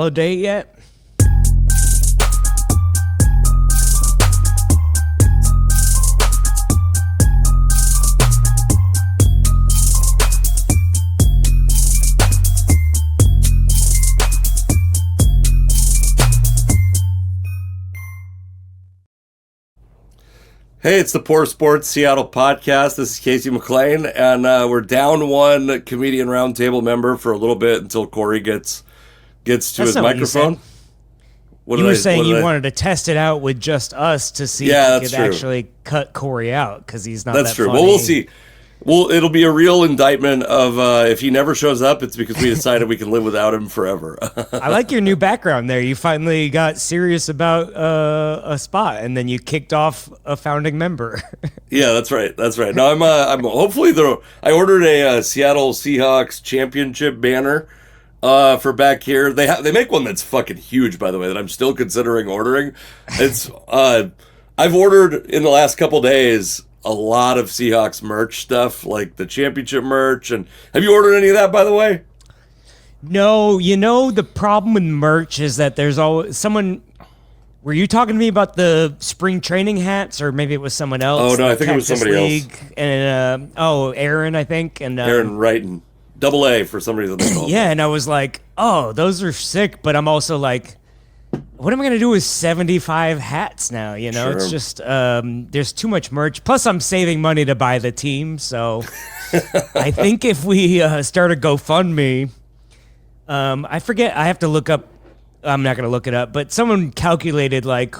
Holiday yet? Hey, it's the Poor Sports Seattle podcast. This is Casey McLain, and we're down one comedian roundtable member for a little bit until Cory gets to his microphone. You were saying you wanted to test it out with just us to see if you could actually cut Cory out because he's not that funny. Well, we'll see. Well, it'll be a real indictment of if he never shows up, it's because we decided we can live without him forever. I like your new background there. You finally got serious about a spot, and then you kicked off a founding member. Yeah, that's right. No, I'm hopefully I ordered a Seattle Seahawks championship banner for back here. They make one that's fucking huge, by the way, that I'm still considering ordering. It's I've ordered in the last couple days a lot of Seahawks merch stuff, like the championship merch. And have you ordered any of that, by the way? No, the problem with merch is that there's always someone. Were you talking to me about the spring training hats, or maybe it was someone else? Oh no, I think it was somebody else. And Aaron, I think, and Aaron Wrighton, AA for some reason. Yeah, and I was like, oh, those are sick, but I'm also like, what am I going to do with 75 hats now? Sure. It's just, there's too much merch. Plus, I'm saving money to buy the team. So I think if we start a GoFundMe, I forget, I have to look up, I'm not going to look it up, but someone calculated, like,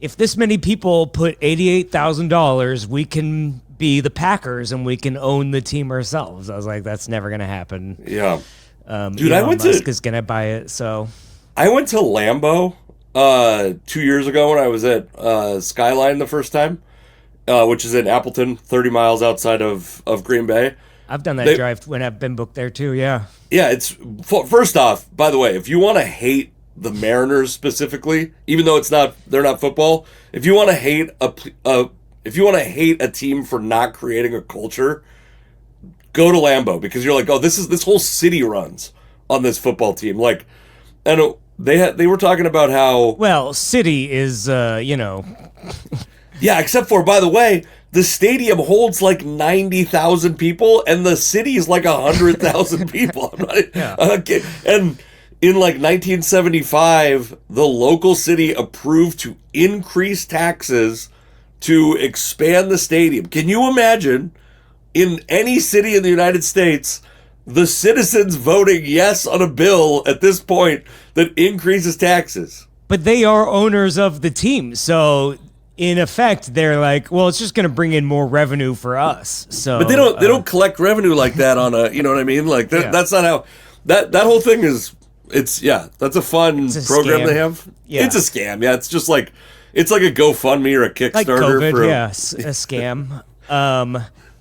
if this many people put $88,000, we can be the Packers and we can own the team ourselves. I was like, that's never going to happen. Yeah. Dude, Elon Musk is going to buy it, so... I went to Lambeau 2 years ago when I was at Skyline the first time, which is in Appleton, 30 miles outside of Green Bay. I've done that drive when I've been booked there too, yeah. Yeah, it's first off, by the way, if you want to hate the Mariners specifically, even though they're not football, if you want to hate a team for not creating a culture, go to Lambeau, because you're like, oh, this whole city runs on this football team, like, and they were talking about how... Well, city is, Yeah, except for, by the way, the stadium holds like 90,000 people, and the city's like 100,000 people. Okay. And in like 1975, the local city approved to increase taxes to expand the stadium. Can you imagine, in any city in the United States, the citizens voting yes on a bill at this point that increases taxes? But they are owners of the team, so in effect, they're like, well, it's just going to bring in more revenue for us. So, but they don't collect revenue like that on a, you know what I mean? Like that's not how that whole thing is. It's that's a fun program scam. They have. Yeah. It's a scam. Yeah, it's just like it's like a GoFundMe or a Kickstarter. Like COVID, a scam.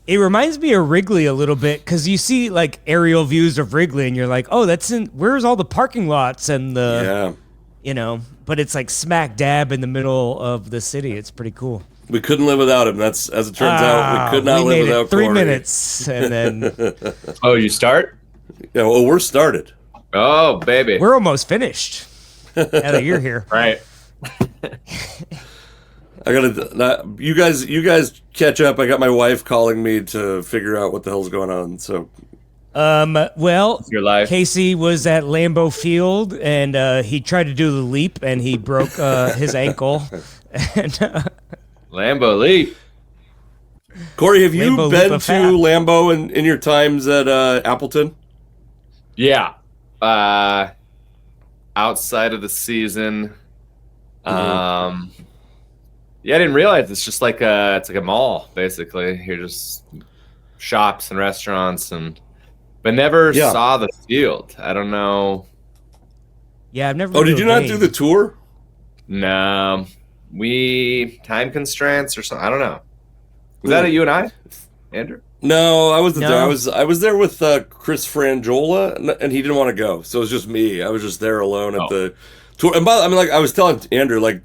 It reminds me of Wrigley a little bit, because you see like aerial views of Wrigley and you're like, oh, where's all the parking lots and but it's like smack dab in the middle of the city. It's pretty cool. We couldn't live without him. That's, as it turns out, we could not live without Cory. 3 minutes and then... Oh, you start? Yeah, well, we're started. Oh, baby. We're almost finished. Now that you're here. Right. You guys catch up. I got my wife calling me to figure out what the hell's going on. So, well, your life. Casey was at Lambeau Field and he tried to do the leap and he broke his ankle. And, Lambeau leap. Cory, have you been to Lambeau in your times at Appleton? Yeah. Outside of the season. Yeah, I didn't realize it's just like it's like a mall, basically. You're just shops and restaurants, but never saw the field. I don't know. Yeah, I've never. Oh, did you not do the tour? No, time constraints or something. I don't know. Was that you and I, Andrew? No, I wasn't there. I was there with Chris Frangiola, and he didn't want to go, so it was just me. I was just there alone at the tour. And I was telling Andrew, like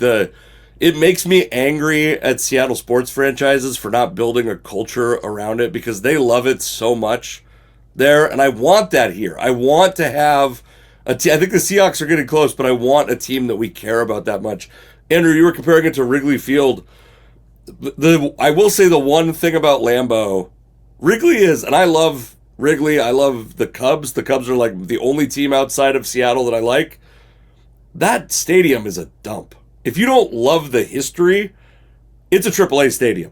it makes me angry at Seattle sports franchises for not building a culture around it, because they love it so much there, and I want that here. I want to have I think the Seahawks are getting close, but I want a team that we care about that much. Andrew, you were comparing it to Wrigley Field. I will say the one thing about Lambeau, Wrigley is, and I love Wrigley. I love the Cubs. The Cubs are like the only team outside of Seattle that I like. That stadium is a dump. If you don't love the history, it's a AAA stadium.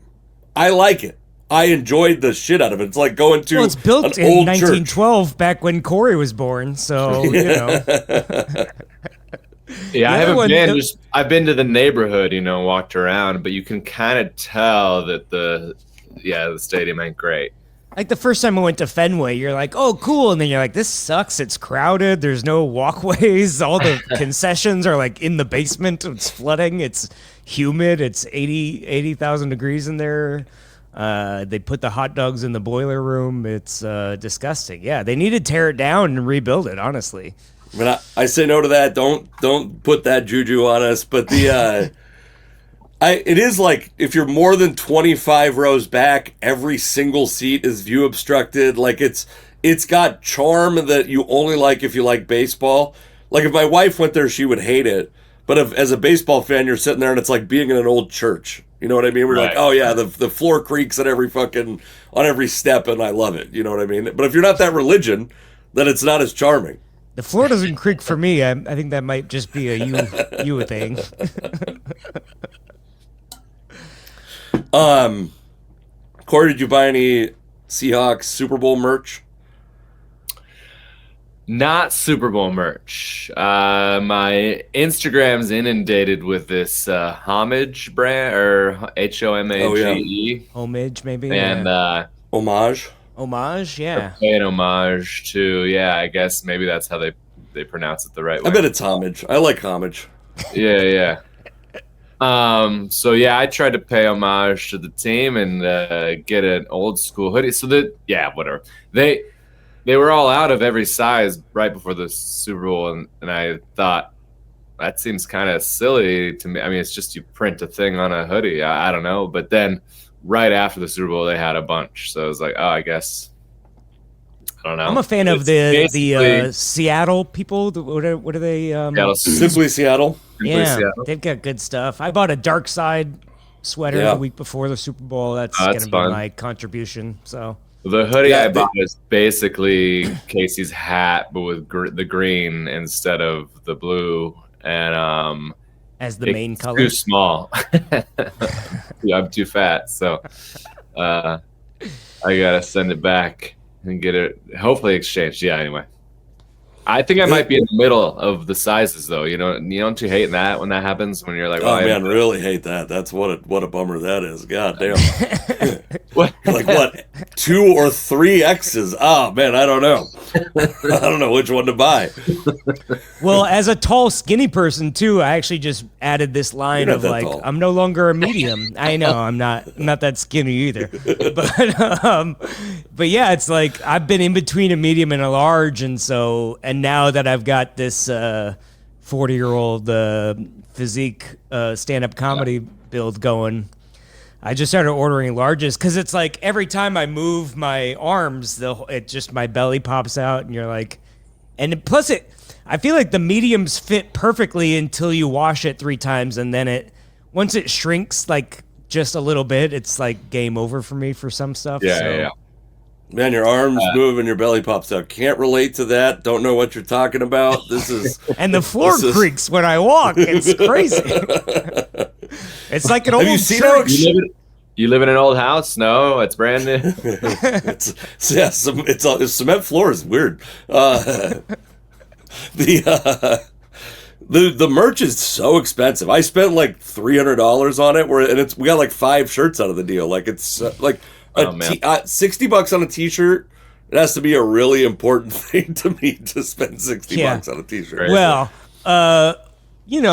I like it. I enjoyed the shit out of it. It's like going to it's built an in old 1912, church. back when Cory was born. So you know. Yeah, I haven't been. I've been to the neighborhood, walked around, but you can kind of tell that the stadium ain't great. Like the first time I went to Fenway, you're like, oh, cool. And then you're like, this sucks. It's crowded. There's no walkways. All the concessions are like in the basement. It's flooding. It's humid. It's 80,000 degrees in there. They put the hot dogs in the boiler room. It's disgusting. Yeah, they need to tear it down and rebuild it, honestly. I mean, I say no to that. Don't put that juju on us. But it is like if you're more than 25 rows back, every single seat is view obstructed. Like it's got charm that you only like if you like baseball. Like if my wife went there, she would hate it. But if as a baseball fan, you're sitting there and it's like being in an old church. You know what I mean? We're like, oh yeah, the floor creaks at on every step, and I love it. You know what I mean? But if you're not that religion, then it's not as charming. The floor doesn't creak for me. I think that might just be a you thing. Cory, did you buy any Seahawks Super Bowl merch? Not Super Bowl merch. My Instagram's inundated with this homage brand, or HOMAGE. Oh, yeah. Homage, maybe? And homage. Homage, yeah. Paying homage to, I guess maybe that's how they pronounce it the right way. I bet it's homage. I like homage. Yeah. So I tried to pay homage to the team and get an old school hoodie. So whatever. They were all out of every size right before the Super Bowl, and I thought that seems kind of silly to me. I mean, it's just you print a thing on a hoodie. I don't know, but then right after the Super Bowl, they had a bunch, so I was like, oh, I guess I don't know. I'm a fan of the Seattle people. What are they? Simply Seattle. Seattle. They've got good stuff. I bought a Dark Side sweater the week before the Super Bowl. That's going to be my contribution. So the hoodie I bought is basically Casey's hat, but with the green instead of the blue, and as the main color. Too small. I'm too fat, so I gotta send it back and get it hopefully exchanged. Anyway, I think I might be in the middle of the sizes, though. Don't you hate that when that happens? When you're like, oh man, really hate that. That's what a bummer that is. God damn. Like what? 2 or 3 X's? Oh man, I don't know. I don't know which one to buy. Well, as a tall, skinny person too, I actually just added this line of like, tall. I'm no longer a medium. I know I'm not that skinny either, but yeah, it's like I've been in between a medium and a large, and now that I've got this 40-year-old physique stand-up comedy build going, I just started ordering larges because it's like every time I move my arms, my belly pops out, and you're like, and plus I feel like the mediums fit perfectly until you wash it 3 times, and then once it shrinks like just a little bit, it's like game over for me for some stuff. Yeah. Man, your arms move and your belly pops out. Can't relate to that. Don't know what you're talking about. This is and the floor creaks when I walk. It's crazy. It's like an old church. You live in an old house? No, it's brand new. It's cement floor is weird. The merch is so expensive. I spent like $300 on it. We got like 5 shirts out of the deal. Like it's like $60 on a t-shirt. It has to be a really important thing to me to spend $60 on a t-shirt. Well,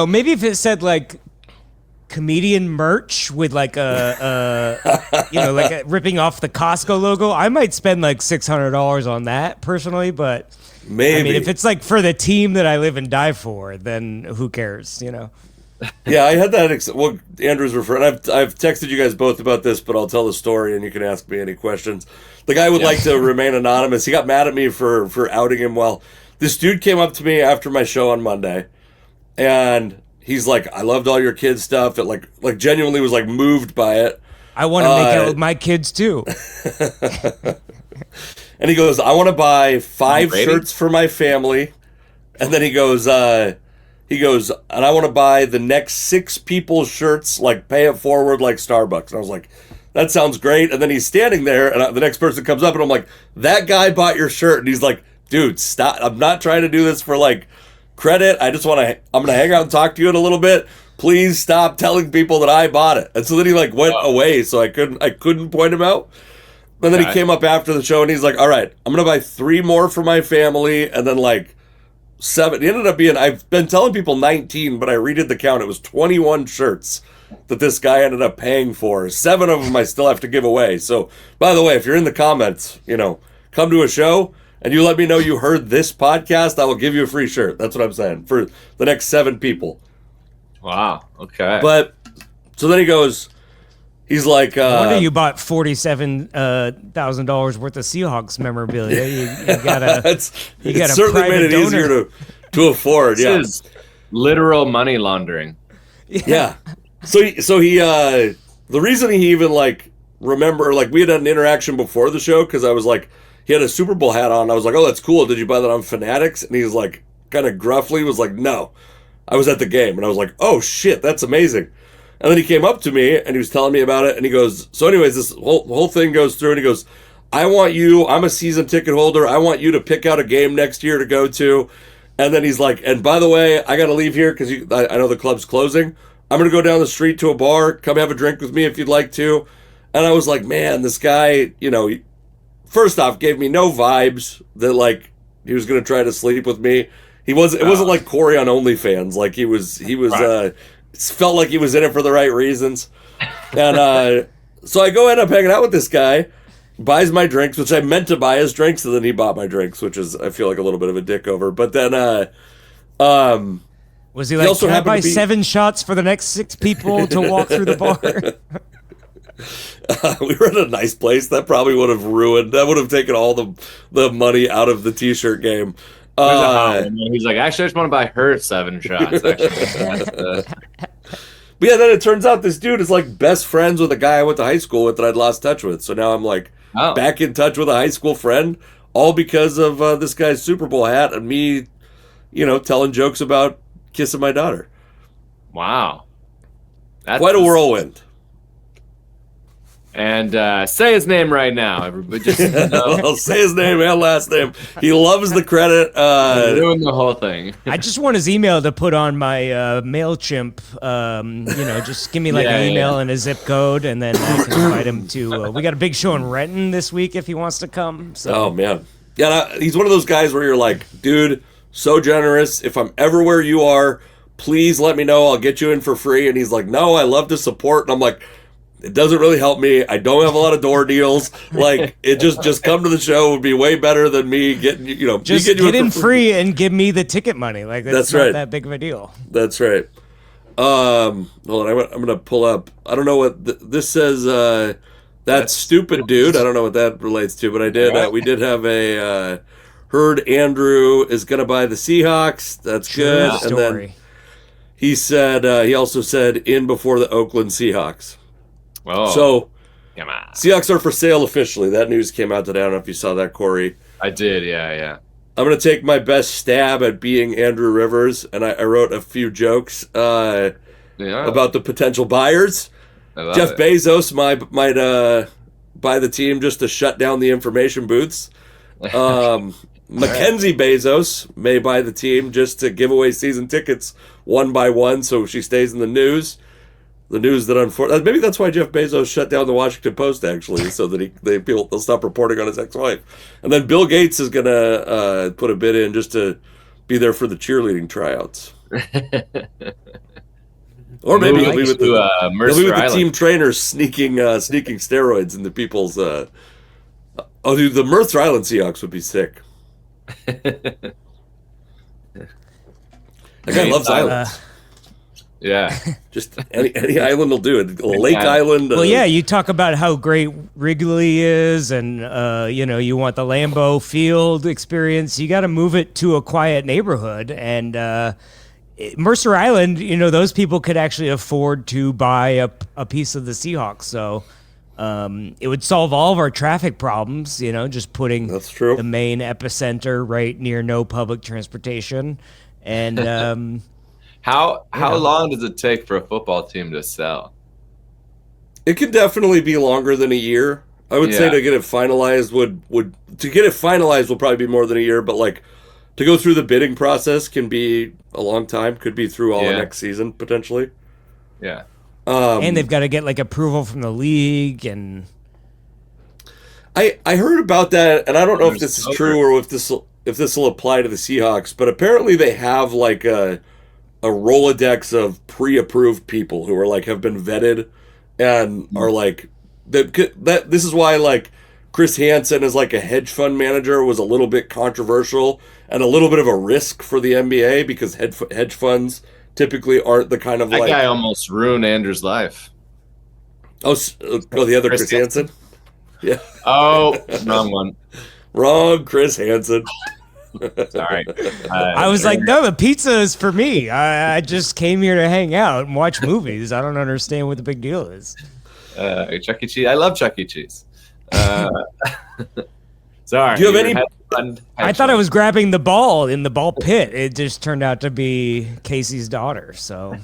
maybe if it said like comedian merch with like ripping off the Costco logo, I might spend like $600 on that personally, but maybe. I mean, if it's like for the team that I live and die for, then who cares, Yeah, I had that. Andrew's referring. I've texted you guys both about this, but I'll tell the story and you can ask me any questions. The guy would like to remain anonymous. He got mad at me for outing him. Well, this dude came up to me after my show on Monday, and he's like, "I loved all your kids' stuff." It like genuinely was like moved by it. I want to make out with my kids too. And he goes, "I want to buy 5 shirts for my family," and then he goes, "And I want to buy the next 6 people's shirts, like pay it forward, like Starbucks." And I was like, "That sounds great." And then he's standing there, and the next person comes up, and I'm like, "That guy bought your shirt," and he's like, "Dude, stop! I'm not trying to do this for like credit. I just want to. I'm gonna hang out and talk to you in a little bit. Please stop telling people that I bought it." And so then he like went away, so I couldn't point him out. And then he came up after the show, and he's like, "All right, I'm gonna buy 3 more for my family, and then like 7." He ended up being, I've been telling people 19, but I redid the count. It was 21 shirts that this guy ended up paying for. 7 of them I still have to give away. So, by the way, if you're in the comments, come to a show and you let me know you heard this podcast, I will give you a free shirt. That's what I'm saying for the next 7 people. Wow. Okay. But so then he goes, he's like, I wonder you bought $47,000 worth of Seahawks memorabilia. You gotta. It certainly made it easier to afford. This is literal money laundering. Yeah. So he the reason he even like remember, like we had an interaction before the show because I was like, he had a Super Bowl hat on. I was like, "Oh, that's cool. Did you buy that on Fanatics?" And he's like, kind of gruffly was like, "No, I was at the game." And I was like, "Oh shit, that's amazing." And then he came up to me and he was telling me about it. And he goes, "So anyways, this whole thing goes through." And he goes, "I want you, I'm a season ticket holder. I want you to pick out a game next year to go to." And then he's like, "And by the way, I got to leave here because I know the club's closing. I'm going to go down the street to a bar. Come have a drink with me if you'd like to." And I was like, man, this guy, first off, gave me no vibes that like he was going to try to sleep with me. It wasn't like Cory on OnlyFans. Like he was right. Felt like he was in it for the right reasons. And so I go end up hanging out with this guy, buys my drinks, which I meant to buy his drinks, and then he bought my drinks, which is, I feel like a little bit of a dick over. But then, was he like, "Can I buy 7 shots for the next 6 people to walk through the bar?" We were at a nice place. That probably would have taken all the money out of the t-shirt game. He's like, "Actually, I just want to buy her 7 shots." But yeah, then it turns out this dude is like best friends with a guy I went to high school with that I'd lost touch with. So now I'm like back in touch with a high school friend, all because of this guy's Super Bowl hat and me, telling jokes about kissing my daughter. Wow. That's quite a whirlwind. And say his name right now, everybody. Just I'll say his name and last name. He loves the credit. Doing the whole thing. I just want his email to put on my MailChimp. Just give me an email and a zip code, and then I can invite him to. We got a big show in Renton this week if he wants to come. So. Oh man, yeah, he's one of those guys where you're like, dude, so generous. If I'm ever where you are, please let me know. I'll get you in for free. And he's like, "No, I love to support." And I'm like, it doesn't really help me. I don't have a lot of door deals. Like, it just come to the show would be way better than me getting, just get in free and give me the ticket money. Like, that's not that big of a deal. That's right. Hold on, I'm gonna pull up. I don't know what this says. That's stupid, dude. I don't know what that relates to, but I did. We did have a heard Andrew is gonna buy the Seahawks. That's good. Story. And then he said he also said in before the Oakland Seahawks. Oh, so, Seahawks are for sale officially. That news came out today. I don't know if you saw that, Cory. I did, yeah. I'm going to take my best stab at being Andrew Rivers, and I wrote a few jokes about the potential buyers. Jeff Bezos might buy the team just to shut down the information booths. Mackenzie Bezos may buy the team just to give away season tickets one by one so she stays in the news. The news that maybe that's why Jeff Bezos shut down the Washington Post they'll stop reporting on his ex-wife, and then Bill Gates is gonna put a bid in just to be there for the cheerleading tryouts, or maybe he'll be with the team trainers sneaking steroids into people's. Dude, the Mercer Island Seahawks would be sick. That guy loves islands. Yeah. Just any island will do it. Lake Island. Well, yeah, you talk about how great Wrigley is, and you want the Lambeau Field experience. You got to move it to a quiet neighborhood, and Mercer Island. Those people could actually afford to buy a piece of the Seahawks. So it would solve all of our traffic problems. Just putting That's true. the main epicenter right near no public transportation, and. How long does it take for a football team to sell? It could definitely be longer than a year. I would say to get it finalized will probably be more than a year, but like to go through the bidding process can be a long time. Could be through all of next season potentially. Yeah. And they've got to get like approval from the league, and I heard about that, and I don't know if this is true or if this will apply to the Seahawks, but apparently they have like a Rolodex of pre-approved people who are like have been vetted and are like that. This is why like Chris Hansen as like a hedge fund manager was a little bit controversial and a little bit of a risk for the NBA because hedge funds typically aren't the kind of that guy almost ruined Andrew's life. The other Chris Hansen. Yeah. Oh, wrong one. Wrong, Chris Hansen. Sorry. I was like, no, the pizza is for me. I just came here to hang out and watch movies. I don't understand what the big deal is. Chuck E. Cheese. I love Chuck E. Cheese. Sorry. Do you have any? I thought I was grabbing the ball in the ball pit. It just turned out to be Casey's daughter. So,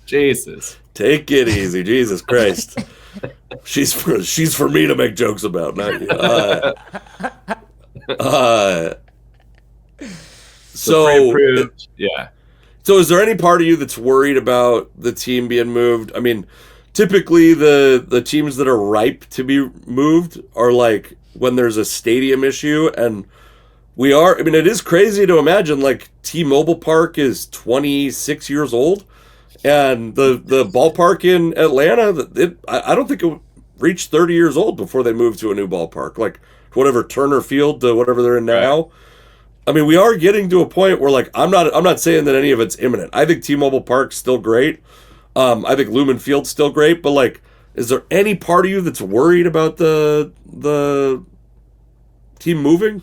Jesus, take it easy, Jesus Christ. She's for me to make jokes about, not you. So is there any part of you that's worried about the team being moved? I mean, typically the teams that are ripe to be moved are like when there's a stadium issue, and it is crazy to imagine like T-Mobile Park is 26 years old, and the ballpark in Atlanta, I don't think it reached 30 years old before they moved to a new ballpark, like whatever Turner Field to whatever they're in now. Right. I mean, we are getting to a point where, like, I'm not saying that any of it's imminent. I think T-Mobile Park's still great. I think Lumen Field's still great. But, like, is there any part of you that's worried about the team moving?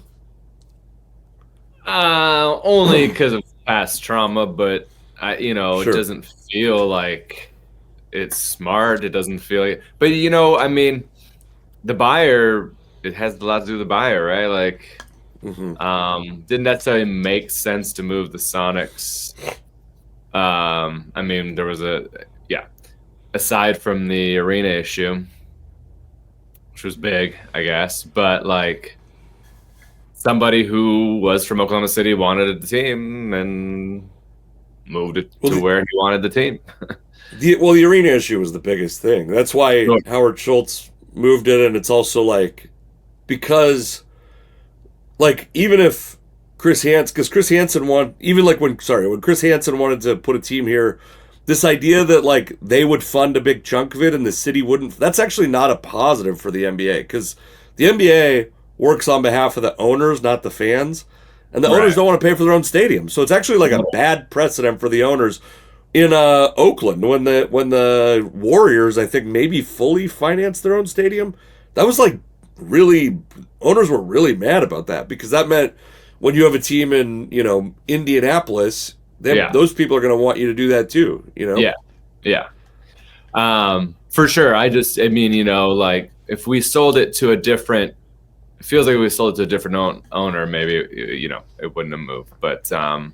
Only because of past trauma, but it doesn't feel like it's smart. It doesn't feel like, but I mean, the buyer. It has a lot to do with the buyer, right? Like. Mm-hmm. Didn't necessarily make sense to move the Sonics. I mean, there was aside from the arena issue, which was big, I guess, but like somebody who was from Oklahoma City wanted the team and moved it to where he wanted the team. The arena issue was the biggest thing. That's why Howard Schultz moved it, and it's also like because. Like, even if Chris Hansen wanted to put a team here, this idea that, like, they would fund a big chunk of it and the city wouldn't, that's actually not a positive for the NBA, because the NBA works on behalf of the owners, not the fans, and the owners don't want to pay for their own stadium. So it's actually, like, a bad precedent for the owners. In Oakland, when the Warriors, I think, maybe fully financed their own stadium, that was, like, really, owners were really mad about that because that meant when you have a team in Indianapolis, those people are going to want you to do that too. For sure. I mean, like if we sold it to it feels like we sold it to a different owner, maybe it wouldn't have moved. But I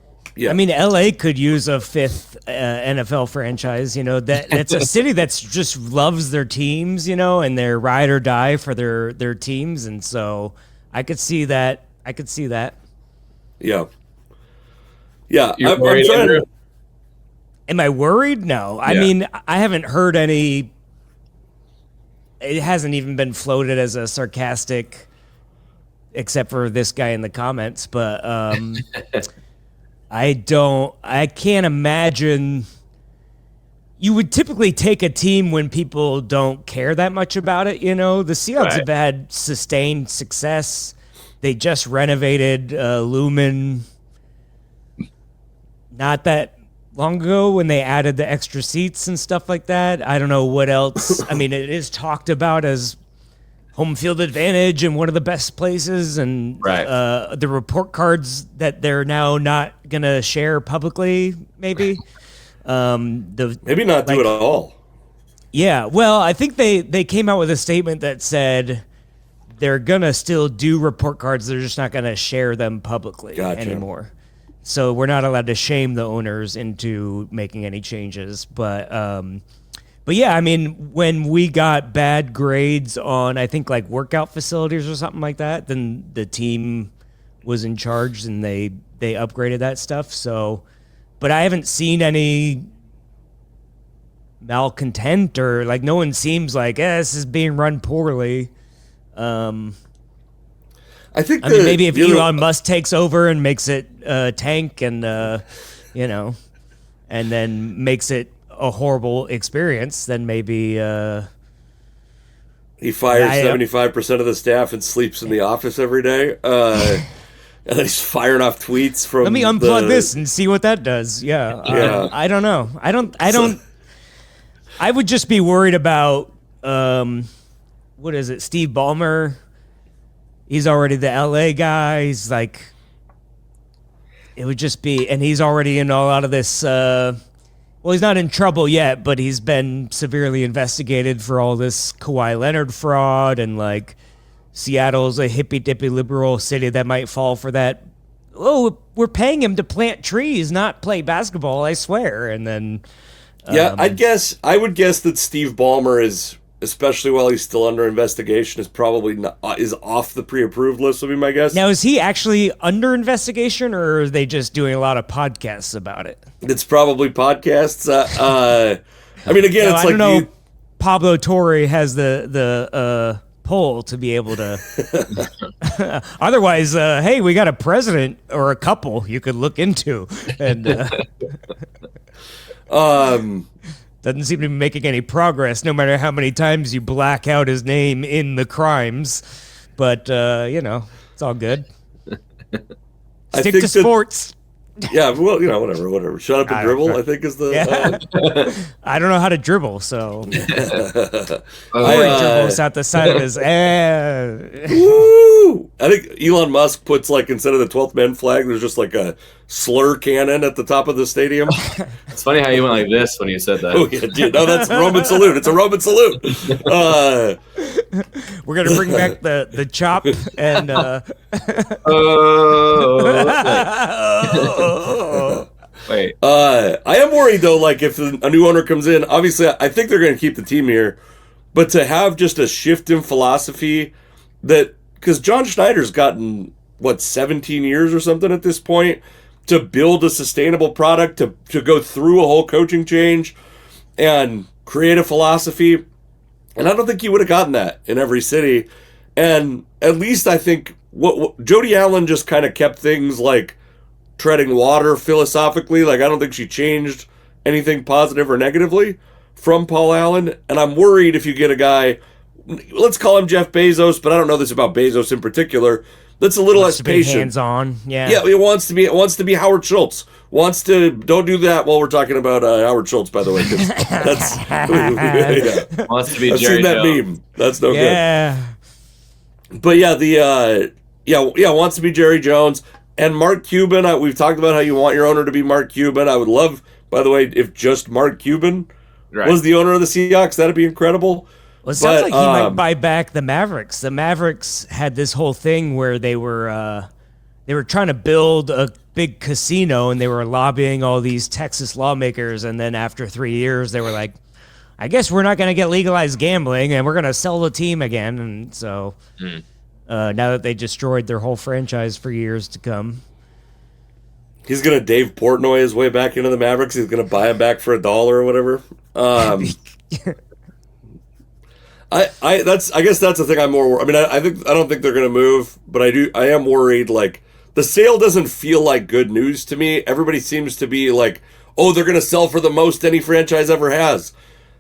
mean, LA could use a fifth NFL franchise. That's a city that's just loves their teams, and they're ride or die for their teams, and so I could see that. Yeah. I'm trying. Am I worried? No. I mean, I haven't heard any. It hasn't even been floated as a sarcastic, except for this guy in the comments, but. I can't imagine. You would typically take a team when people don't care that much about it. The Seahawks have had sustained success. They just renovated Lumen. Not that long ago when they added the extra seats and stuff like that. I don't know what else. I mean, it is talked about as home field advantage and one of the best places, and the report cards that they're now not going to share publicly, maybe. Maybe not do it all. Yeah, well, I think they came out with a statement that said they're going to still do report cards. They're just not going to share them publicly anymore. So we're not allowed to shame the owners into making any changes. But yeah, I mean, when we got bad grades on, I think, like workout facilities or something like that, then the team was in charge and they upgraded that stuff. So, but I haven't seen any malcontent or like no one seems like, this is being run poorly. I think mean, maybe if Elon Musk takes over and makes it tank and, and then makes it a horrible experience, then maybe he fires 75% of the staff and sleeps in the office every day. And then he's firing off tweets from. Let me unplug this and see what that does. Yeah. I don't know. I don't. I would just be worried about what is it? Steve Ballmer. He's already the LA guy. He's like, it would just be, and he's already in a lot of this. Well, he's not in trouble yet, but he's been severely investigated for all this Kawhi Leonard fraud, and like Seattle's a hippy-dippy liberal city that might fall for that. Oh, we're paying him to plant trees, not play basketball, I swear. And then, I would guess that Steve Ballmer is, especially while he's still under investigation, is probably is off the pre-approved list, would be my guess. Now, is he actually under investigation, or are they just doing a lot of podcasts about it? It's probably podcasts. I mean, again, it's I don't know. Pablo Torre has the poll to be able to. Otherwise, hey, we got a president or a couple you could look into, and doesn't seem to be making any progress, no matter how many times you black out his name in the crimes. But, it's all good. Stick to sports. Yeah, well, whatever. Shut up and dribble, I think is the... I don't know how to dribble, so... Cory dribbles out the side of his... Woo! I think Elon Musk puts, like, instead of the 12th man flag, there's just, like, a slur cannon at the top of the stadium. It's funny how you went like this when you said that. Oh, yeah, dude. No, that's a Roman salute. It's a Roman salute. We're going to bring back the chop and... Wait. I am worried, though, like, if a new owner comes in, obviously, I think they're going to keep the team here, but to have just a shift in philosophy that... Because John Schneider's gotten, 17 years or something at this point to build a sustainable product, to go through a whole coaching change and create a philosophy. And I don't think he would have gotten that in every city. And at least I think what Jody Allen just kind of kept things like treading water philosophically. Like, I don't think she changed anything positive or negatively from Paul Allen. And I'm worried if you get a guy... Let's call him Jeff Bezos, but I don't know this about Bezos in particular. That's a little less patient. Hands-on, yeah. Yeah, it wants to be Howard Schultz. Don't do that while we're talking about Howard Schultz, by the way. That's Wants to be I've Jerry seen that Jones. meme. That's no good. But yeah, wants to be Jerry Jones and Mark Cuban. We've talked about how you want your owner to be Mark Cuban. I would love, by the way, if just Mark Cuban was the owner of the Seahawks. That'd be incredible. Well, it sounds like he might buy back the Mavericks. The Mavericks had this whole thing where they were trying to build a big casino, and they were lobbying all these Texas lawmakers. And then after 3 years, they were like, "I guess we're not going to get legalized gambling, and we're going to sell the team again." And so now that they destroyed their whole franchise for years to come, he's going to Dave Portnoy his way back into the Mavericks. He's going to buy him back for $1 or whatever. I guess that's the thing I'm more. I mean, I don't think they're gonna move, but I am worried. Like, the sale doesn't feel like good news to me. Everybody seems to be like, oh, they're gonna sell for the most any franchise ever has.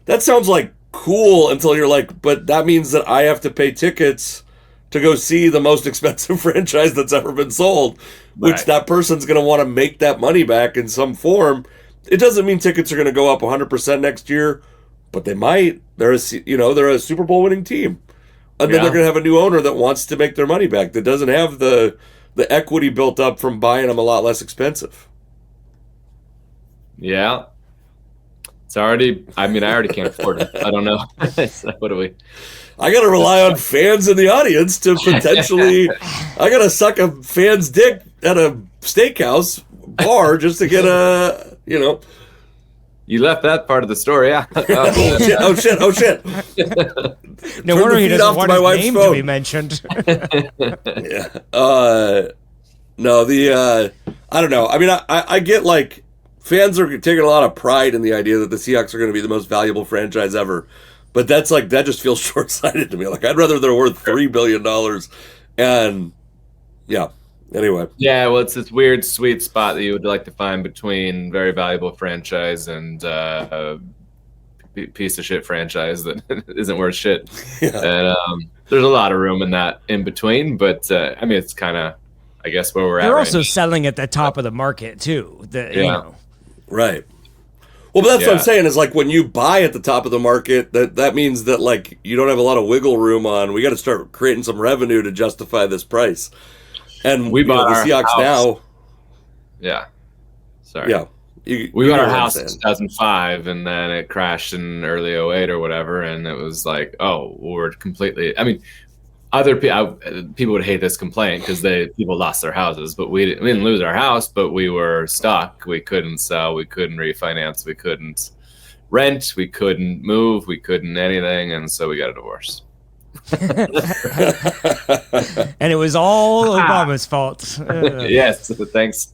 That sounds like cool until you're like, but that means that I have to pay tickets to go see the most expensive franchise that's ever been sold, which that person's gonna want to make that money back in some form. It doesn't mean tickets are going to go up 100% next year, but they might. They're a Super Bowl winning team. And then they're going to have a new owner that wants to make their money back, that doesn't have the equity built up from buying them a lot less expensive. Yeah. It's already, I already can't afford it. I don't know. So what do we? I got to rely on fans in the audience to potentially, I got to suck a fan's dick at a steakhouse bar just to get You left that part of the story out. Oh shit. No wonder he doesn't want his name to be mentioned. Yeah. No, I don't know. I get like fans are taking a lot of pride in the idea that the Seahawks are going to be the most valuable franchise ever. But that just feels short-sighted to me. Like, I'd rather they're worth $3 billion. And, yeah, anyway. Yeah, well, it's this weird, sweet spot that you would like to find between very valuable franchise and piece of shit franchise that isn't worth shit. Yeah. And there's a lot of room in that in between. But, it's kind of, I guess, where we're at. They're also selling at the top of the market, too. Right. Well, but that's what I'm saying is, like, when you buy at the top of the market, that means that, like, you don't have a lot of wiggle room on. We got to start creating some revenue to justify this price. And we bought the Seahawks house now. Yeah. Sorry. Yeah. We got our house in 2005, and then it crashed in early 2008 or whatever, and it was like, oh, we're completely. Other people would hate this complaint because people lost their houses, but we didn't lose our house, but we were stuck. We couldn't sell, we couldn't refinance, we couldn't rent, we couldn't move, we couldn't anything, and so we got a divorce. And it was all Obama's fault. Yes, thanks.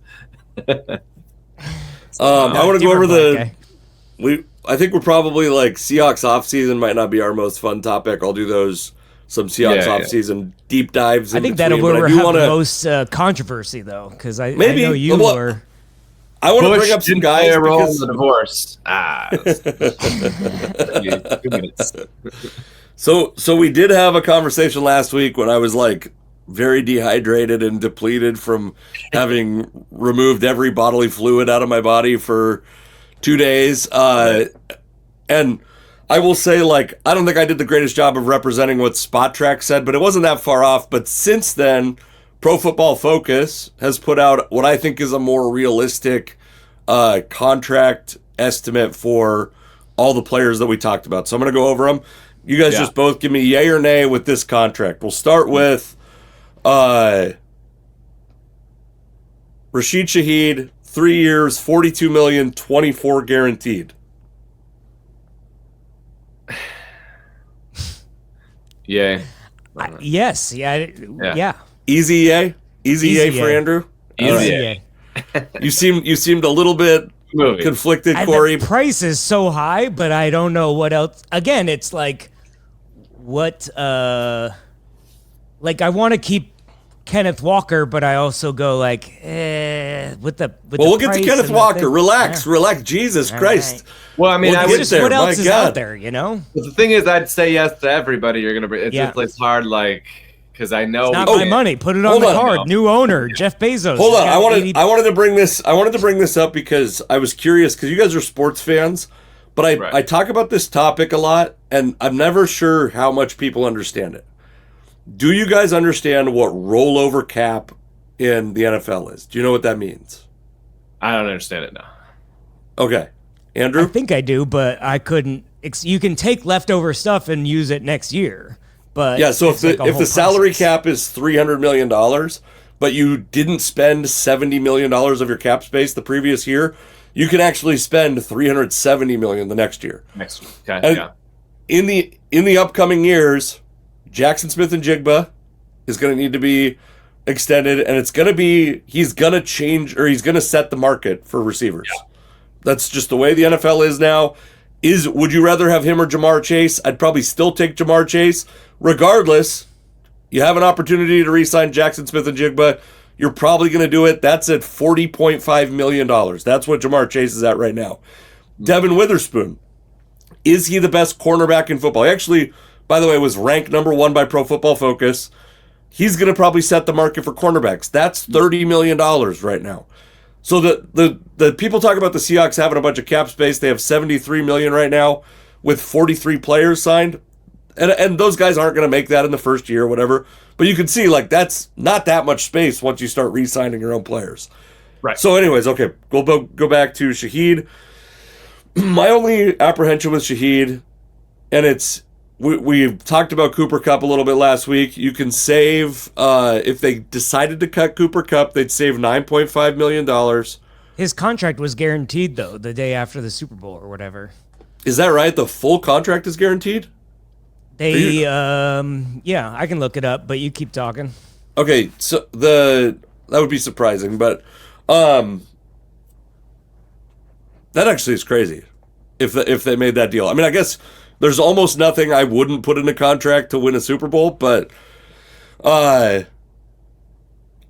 I want to go over I think we're probably like Seahawks offseason might not be our most fun topic. I'll do those. Some Seahawks offseason deep dives. I think that'll where we have the most controversy, though, because I know you were. I want to bring up some guys because the divorce. So we did have a conversation last week when I was like very dehydrated and depleted from having removed every bodily fluid out of my body for 2 days, and I will say, like, I don't think I did the greatest job of representing what Spot Track said, but it wasn't that far off. But since then, Pro Football Focus has put out what I think is a more realistic contract estimate for all the players that we talked about. So I'm going to go over them. You guys just both give me yay or nay with this contract. We'll start with Rashid Shaheed, 3 years, $42 million, 24 guaranteed. Yeah. Yes. Yeah. Easy yay. Easy yay for Andrew. Easy yay. You seemed a little bit conflicted, Cory. The price is so high, but I don't know what else. Again, it's like what. Like I want to keep Kenneth Walker, but I also go like, with the. We'll get to Kenneth Walker. Relax. Jesus Christ. Right. Well, I would just what else is out there, you know? But the thing is, I'd say yes to everybody. You're gonna bring. It's hard, like, because I know it's not my money. Put it on the card. New owner, Jeff Bezos. Hold on, I wanted to bring this. I wanted to bring this up because I was curious because you guys are sports fans, but I talk about this topic a lot, and I'm never sure how much people understand it. Do you guys understand what rollover cap in the NFL is? Do you know what that means? I don't understand it now. Okay. Andrew? I think I do, but I couldn't. You can take leftover stuff and use it next year. But yeah, so if the salary cap is $300 million, but you didn't spend $70 million of your cap space the previous year, you can actually spend $370 million the next year. Next year. Okay, and in the upcoming years, Jackson Smith-Njigba is going to need to be extended, and he's going to change, or he's going to set the market for receivers. Yeah. That's just the way the NFL is now. Would you rather have him or Jamar Chase? I'd probably still take Jamar Chase. Regardless, you have an opportunity to re-sign Jackson Smith-Njigba. You're probably going to do it. That's at $40.5 million. That's what Jamar Chase is at right now. Devin Witherspoon. Is he the best cornerback in football? He actually, by the way, was ranked number 1 by Pro Football Focus. He's going to probably set the market for cornerbacks. That's $30 million right now. So the people talk about the Seahawks having a bunch of cap space. They have $73 million right now with 43 players signed. And those guys aren't going to make that in the first year or whatever. But you can see, like, that's not that much space once you start re-signing your own players. Right. So anyways, okay, go back to Shaheed. My only apprehension with Shaheed, and it's, we talked about Cooper Kupp a little bit last week. You can save, if they decided to cut Cooper Kupp, they'd save $9.5 million. His contract was guaranteed, though, the day after the Super Bowl or whatever. Is that right? The full contract is guaranteed? They, yeah, I can look it up, but you keep talking. Okay, so that would be surprising, but that actually is crazy if they made that deal. I mean, I guess there's almost nothing I wouldn't put in a contract to win a Super Bowl, but I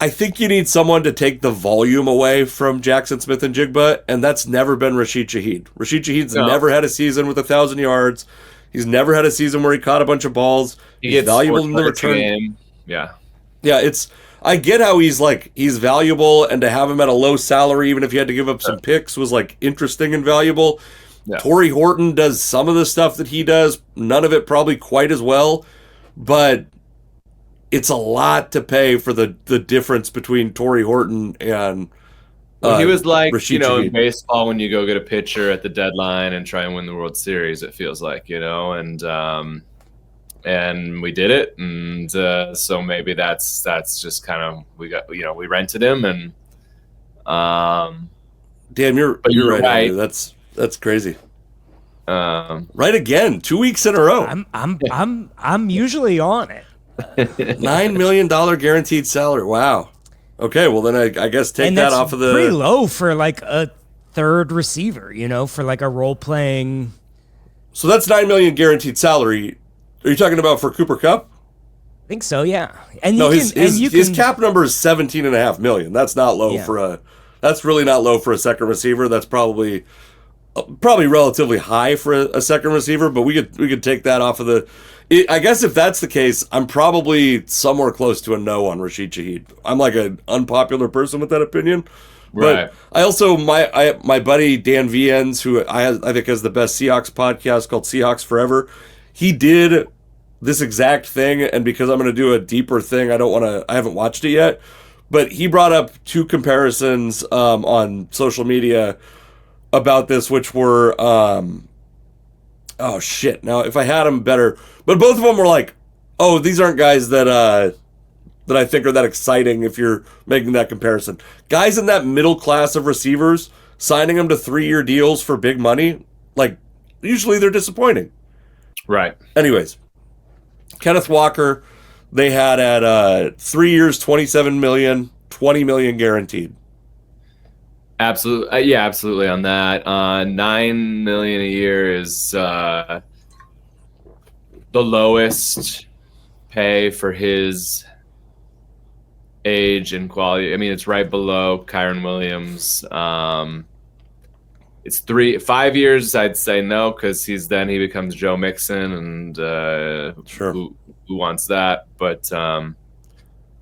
think you need someone to take the volume away from Jackson Smith-Njigba, and that's never been Rashid Shaheed. Rashid Shaheed's never had a season with 1,000 yards. He's never had a season where he caught a bunch of balls. He's valuable in the return game. Yeah. Yeah, I get how he's valuable, and to have him at a low salary, even if you had to give up some picks, was like interesting and valuable. Yeah. Torrey Horton does some of the stuff that he does, none of it probably quite as well, but it's a lot to pay for the difference between Torrey Horton and he was like, Rashid in Shaheed. baseball when you go get a pitcher at the deadline and try and win the World Series, it feels like, and we did it, and so maybe that's just kind of, we got, we rented him, and damn, you're right. That's crazy. Right again, 2 weeks in a row. I'm usually on it. $9 million guaranteed salary. Wow. Okay, well then I guess take that off of the. Pretty low for like a third receiver, for like a role playing. So that's $9 million guaranteed salary. Are you talking about for Cooper Kupp? I think so, yeah. And no, his cap number is $17.5 million. That's not low That's really not low for a second receiver. That's probably relatively high for a second receiver. But we could take that off of the. I guess if that's the case, I'm probably somewhere close to a no on Rashid Shaheed. I'm like an unpopular person with that opinion. Right. But I also, my buddy Dan Viens, who I think has the best Seahawks podcast called Seahawks Forever, he did this exact thing, and because I'm going to do a deeper thing, I haven't watched it yet, but he brought up two comparisons on social media about this, which were, oh shit, now if I had them better, but both of them were like, oh, these aren't guys that I think are that exciting if you're making that comparison. Guys in that middle class of receivers, signing them to 3-year deals for big money, like, usually they're disappointing. Right. Anyways, Kenneth Walker, they had at 3 years, $27 million, $20 million guaranteed. Absolutely, yeah, absolutely on that. $9 million a year is the lowest pay for his age and quality. I mean, it's right below Kyron Williams. It's 5 years. I'd say no, because he becomes Joe Mixon, and sure, who wants that? But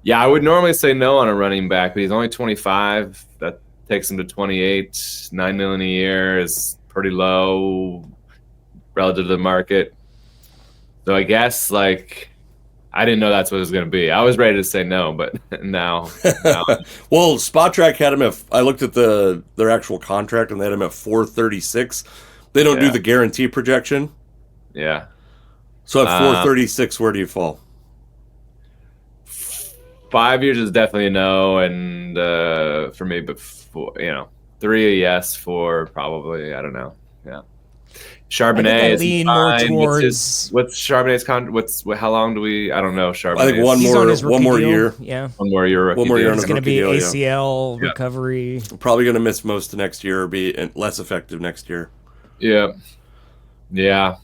yeah, I would normally say no on a running back, but he's only 25. That takes him to 28. $9 million a year is pretty low relative to the market. So I guess I didn't know that's what it was going to be. I was ready to say no, but now. Well, Spot Track had him I looked at their actual contract, and they had him at 436. They don't do the guarantee projection. Yeah. So at 436, where do you fall? 5 years is definitely a no, and for me, but 3 a yes, 4 probably. I don't know. Yeah. Charbonnet I lean more towards what's Charbonnet's how long do we? I don't know. Charbonnet. I think one more year. Yeah. One more year. It's going to be ACL recovery. Probably going to miss most of next year or be less effective next year. Yeah. Yeah.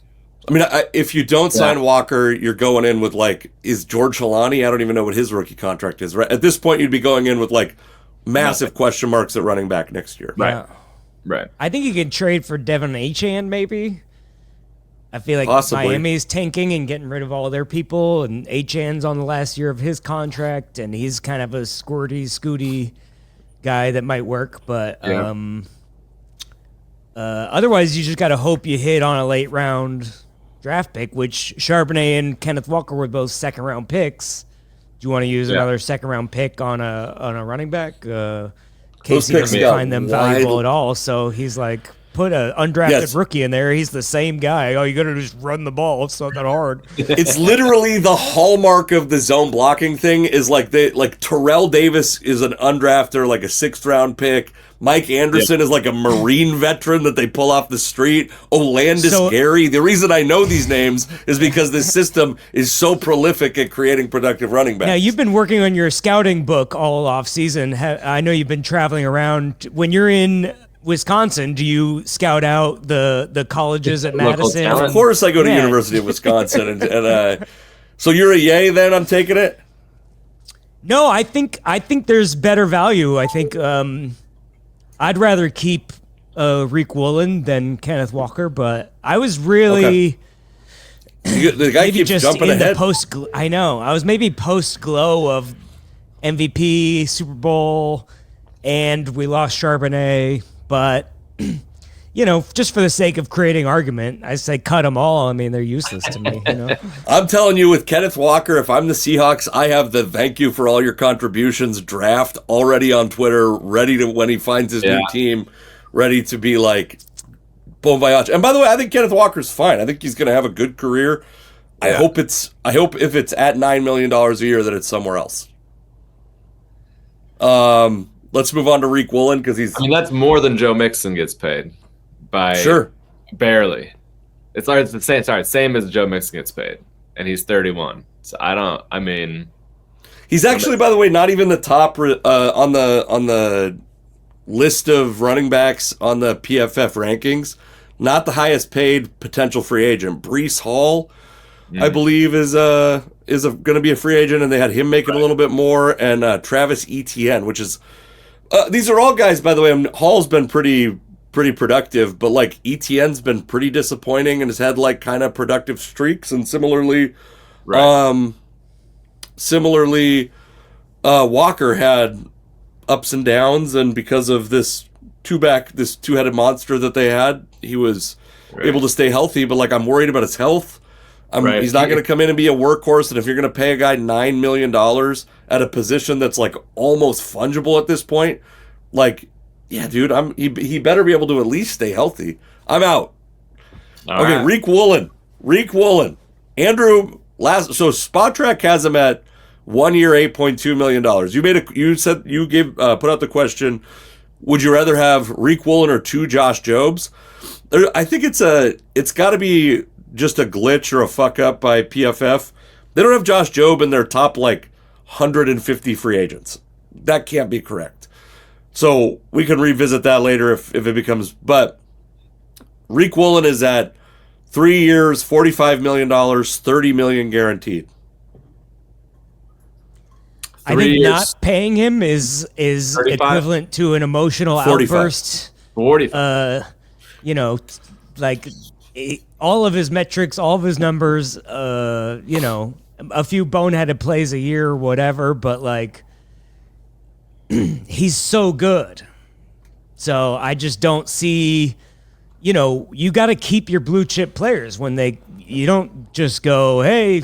I mean, if you don't sign Walker, you're going in with is George Halani? I don't even know what his rookie contract is. Right at this point, you'd be going in with massive question marks at running back next year. Right. Right. I think you could trade for Devin Achane, maybe. I feel like Possibly. Miami's tanking and getting rid of all their people, and Achane's on the last year of his contract, and he's kind of a squirty, scooty guy that might work, but Yeah. otherwise you just got to hope you hit on a late round draft pick, which Charbonnet and Kenneth Walker were both second round picks. Do you want to use another second round pick on a running back? Casey doesn't find them valuable at all, so he's like, put an undrafted rookie in there. He's the same guy. Oh, you got to just run the ball. It's not that hard. It's literally the hallmark of the zone blocking thing is like Terrell Davis is an undrafted, like a 6th round pick. Mike Anderson is like a Marine veteran that they pull off the street. Olandis Gary. The reason I know these names is because this system is so prolific at creating productive running backs. Now, you've been working on your scouting book all off season. I know you've been traveling around. When you're in Wisconsin, do you scout out the colleges at Madison? Of course I go to University of Wisconsin. and so you're a yay then, I'm taking it? No, I think there's better value. I think I'd rather keep Reek Woolen than Kenneth Walker, but I was really the guy keeps just jumping in ahead. I know. I was maybe post glow of MVP, Super Bowl, and we lost Charbonnet, but just for the sake of creating argument, I say cut them all. I mean, they're useless to me. I'm telling you, with Kenneth Walker, if I'm the Seahawks, I have the thank you for all your contributions draft already on Twitter, ready to, when he finds his new team, ready to be like, bon voyage. And by the way, I think Kenneth Walker's fine. I think he's going to have a good career. I hope if it's at $9 million a year that it's somewhere else. Let's move on to Reek Woolen because he's. I mean, that's more than Joe Mixon gets paid. By barely. It's the same. Sorry, same as Joe Mixon gets paid, and he's 31. So he's actually, by the way, not even the top on the list of running backs on the PFF rankings. Not the highest paid potential free agent. Breece Hall, I believe, is going to be a free agent, and they had him making a little bit more, and Travis Etienne, which is these are all guys, by the way. Hall's been pretty productive, but like Etienne's been pretty disappointing and has had like kind of productive streaks, and similarly Walker had ups and downs, and because of this two-headed monster that they had, he was able to stay healthy, but like I'm worried about his health. He's not going to come in and be a workhorse, and if you're going to pay a guy $9 million at a position that's like almost fungible at this point, like, yeah, dude, he better be able to at least stay healthy. I'm out. All right. Reek Woolen. Andrew, so Spot Track has him at 1 year, $8.2 million. Put out the question, would you rather have Reek Woolen or 2 Josh Jobs? I think it's got to be just a glitch or a fuck up by PFF. They don't have Josh Job in their top like 150 free agents. That can't be correct. So we can revisit that later if it becomes. But Reek Woolen is at 3 years, $45 million, $30 million guaranteed. I think not paying him is 35? Equivalent to an emotional 45. Outburst. 45. All of his metrics, all of his numbers, a few boneheaded plays a year or whatever, but like he's so good. So I just don't see, you got to keep your blue chip players you don't just go, hey,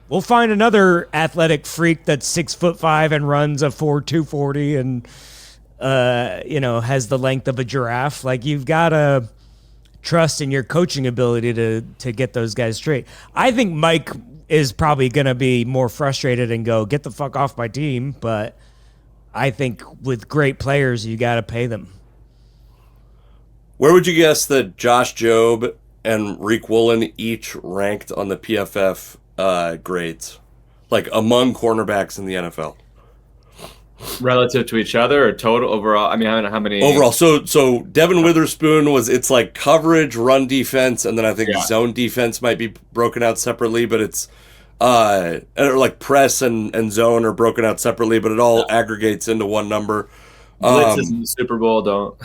we'll find another athletic freak that's 6'5" and runs a 4.240 and has the length of a giraffe. Like, you've got to trust in your coaching ability to get those guys straight. I think Mike is probably going to be more frustrated and go, get the fuck off my team, but I think with great players, you got to pay them. Where would you guess that Josh Job and Reek Woolen each ranked on the PFF grades, like among cornerbacks in the NFL? Relative to each other or total overall? I mean, how many? Overall. So Devin Witherspoon it's like coverage, run defense, and then I think zone defense might be broken out separately, but it's like press and zone are broken out separately, but it all aggregates into one number. Blitzes in the Super Bowl don't.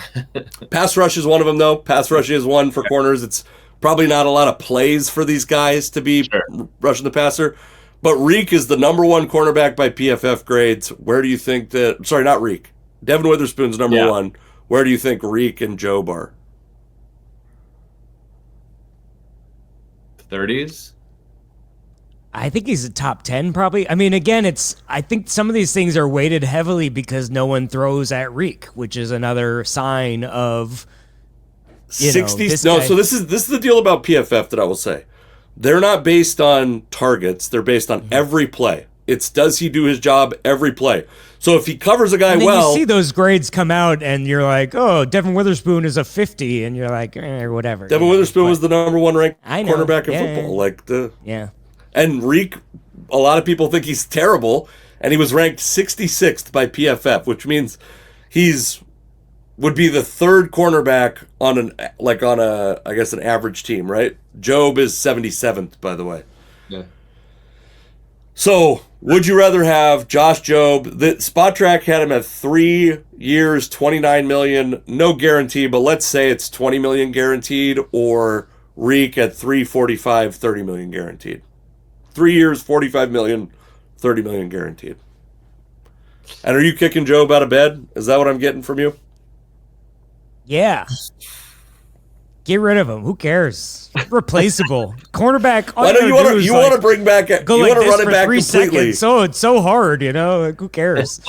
Pass rush is one of them, though. Pass rush is one for corners. It's probably not a lot of plays for these guys to be rushing the passer. But Reek is the number one cornerback by PFF grades. Where do you think that... Sorry, not Reek. Devin Witherspoon's number one. Where do you think Reek and Job are? 30s? I think he's a top 10 probably. I mean, again, I think some of these things are weighted heavily because no one throws at Reek, which is another sign of 60. So this is the deal about PFF that I will say. They're not based on targets. They're based on every play. It's does he do his job every play. So if he covers a guy and then well, you see those grades come out, and you're like, "Oh, Devin Witherspoon is a 50," and you're like, "Whatever." Devin Witherspoon was the number one ranked know. cornerback in football. Yeah. And Reek, a lot of people think he's terrible, and he was ranked 66th by PFF, which means would be the third cornerback on an average team, right? Job is 77th, by the way. Yeah. So, would you rather have Josh Job? The Spot Track had him at 3 years, $29 million, no guarantee, but let's say it's $20 million guaranteed, or Reek at 345, $30 million guaranteed. 3 years, $45 million, $30 million guaranteed. And are you kicking Job out of bed? Is that what I'm getting from you? Yeah. Get rid of him. Who cares? Replaceable. Cornerback. I know you want to bring back. You want to run it back completely. So it's so hard, Like, who cares?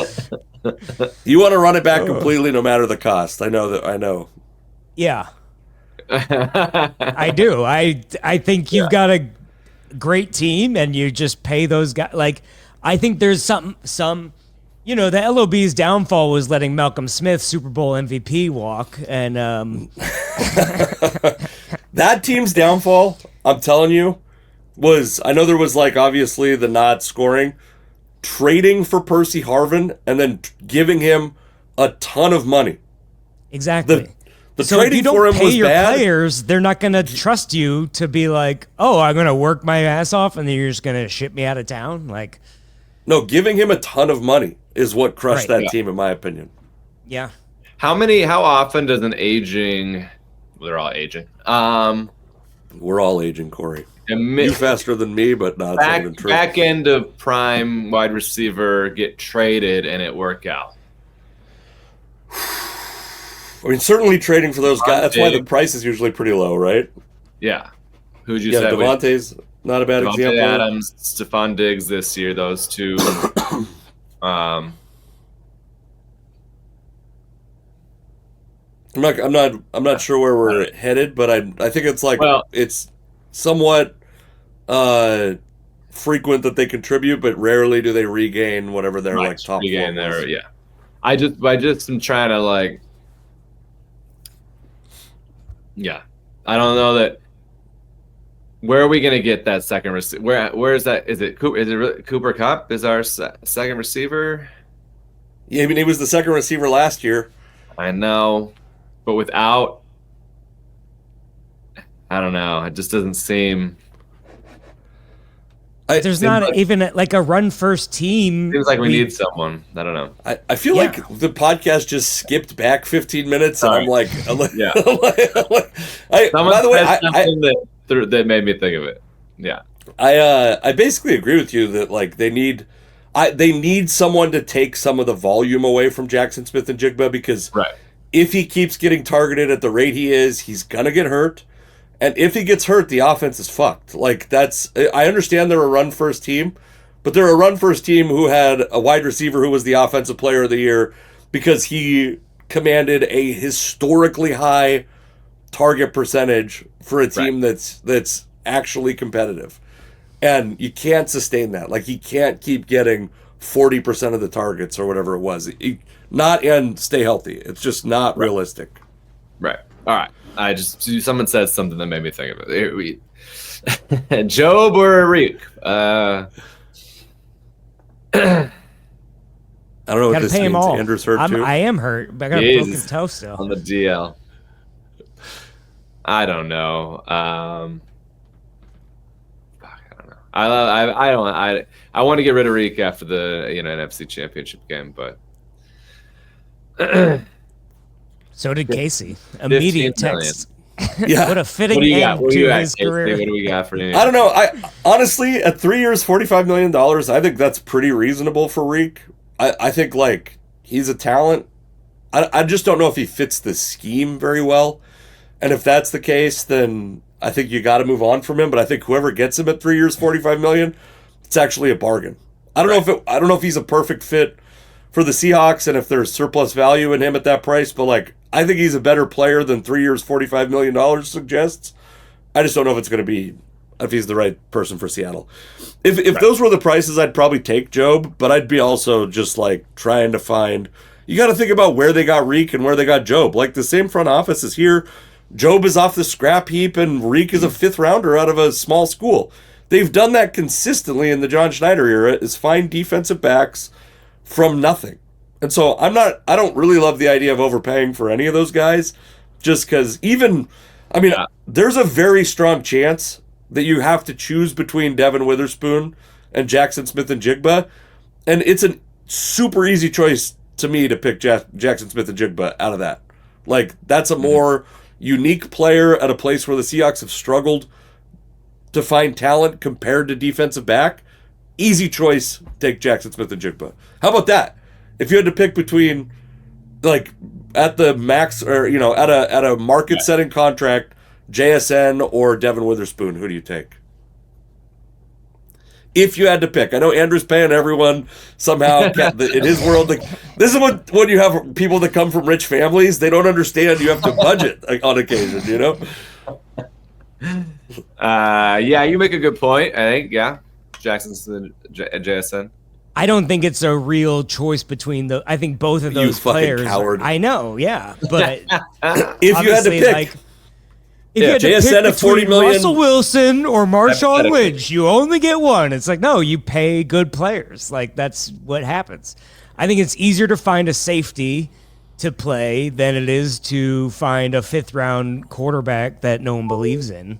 You want to run it back completely, no matter the cost. I know. Yeah. I do. I think you've got a great team, and you just pay those guys. Like, I think there's some. The LOB's downfall was letting Malcolm Smith, Super Bowl MVP, walk, and that team's downfall, I'm telling you, was, I know there was obviously the not scoring, trading for Percy Harvin and then giving him a ton of money. Exactly. The so trading if you for don't him pay was your bad. players, they're not going to trust you to be like, "Oh, I'm going to work my ass off, and then you're just going to ship me out of town." Like, no, giving him a ton of money is what crushed that team, in my opinion. Yeah. How often does an aging? Well, they're all aging. We're all aging, Corey. You faster than me, but not back end of prime wide receiver get traded and it work out. I mean, certainly trading for those guys. That's why the price is usually pretty low, right? Yeah. Who'd you say? Devontae's not a bad example. Adams, Stephon Diggs this year. Those two. I'm not sure where we're headed, but I think it's it's somewhat frequent that they contribute, but rarely do they regain whatever their top regain form was. Yeah. I just am trying to I don't know that. Where are we gonna get that second receiver? Where is that? Is it Cooper Kupp is our second receiver? Yeah, I mean he was the second receiver last year. I know, but without, I don't know. It just doesn't seem. There's not even a run first team. Seems like we need someone. I don't know. I feel like the podcast just skipped back 15 minutes, and I'm like, yeah. By the way, that made me think of it. Yeah. I basically agree with you that they need someone to take some of the volume away from Jackson Smith and Jigba, because if he keeps getting targeted at the rate he is, he's gonna get hurt. And if he gets hurt, the offense is fucked. I understand they're a run-first team, but they're a run-first team who had a wide receiver who was the offensive player of the year because he commanded a historically high target percentage for a team that's actually competitive. And you can't sustain that. He can't keep getting 40% of the targets or whatever it was. And stay healthy. It's just not realistic. Right. All right. Someone said something that made me think of it. Job or Reek? I don't know what this means. Andrew's hurt too. I am hurt, but I got a broken toe still. On the DL. I don't know. I don't know. I want to get rid of Reek after the NFC Championship game, but. So did Casey. Immediate text. Yeah. What a fitting end to his career. What do we got for you? I don't know. Honestly, at 3 years, $45 million, I think that's pretty reasonable for Reek. I think he's a talent. I just don't know if he fits the scheme very well. And if that's the case, then I think you got to move on from him. But I think whoever gets him at 3 years, $45 million, it's actually a bargain. I don't know if he's a perfect fit for the Seahawks and if there's surplus value in him at that price. But like, I think he's a better player than 3 years, $45 million suggests. I just don't know if it's going to be, if he's the right person for Seattle. If those were the prices, I'd probably take Job, but I'd be also just like trying to find, you got to think about where they got Reek and where they got Job. Like the same front office is here. Job is off the scrap heap and Reek is a 5th rounder out of a small school. They've done that consistently in the John Schneider era, is find defensive backs from nothing. And so I don't really love the idea of overpaying for any of those guys, just because there's a very strong chance that you have to choose between Devin Witherspoon and Jackson Smith-Njigba, and it's a super easy choice to me to pick Jackson Smith-Njigba out of that. Like, that's a more unique player at a place where the Seahawks have struggled to find talent compared to defensive back. Easy choice, take Jackson Smith-Njigba. How about that? If you had to pick between, like, at the max, or, you know, at a market-setting contract, JSN or Devin Witherspoon, who do you take? If you had to pick. I know Andrew's paying everyone somehow in his world. Like, this is when you have people that come from rich families, they don't understand you have to budget on occasion, you know? Yeah, you make a good point, I think. Yeah. Jackson's the JSN. I don't think it's a real choice between I think both of those players. Coward. I know, yeah. But if you had to pick. Like, if you had JSN to pick at $40 between million. Russell Wilson or Marshawn Lynch, you only get one. It's like, no, you pay good players. Like, that's what happens. I think it's easier to find a safety to play than it is to find a 5th round quarterback that no one believes in.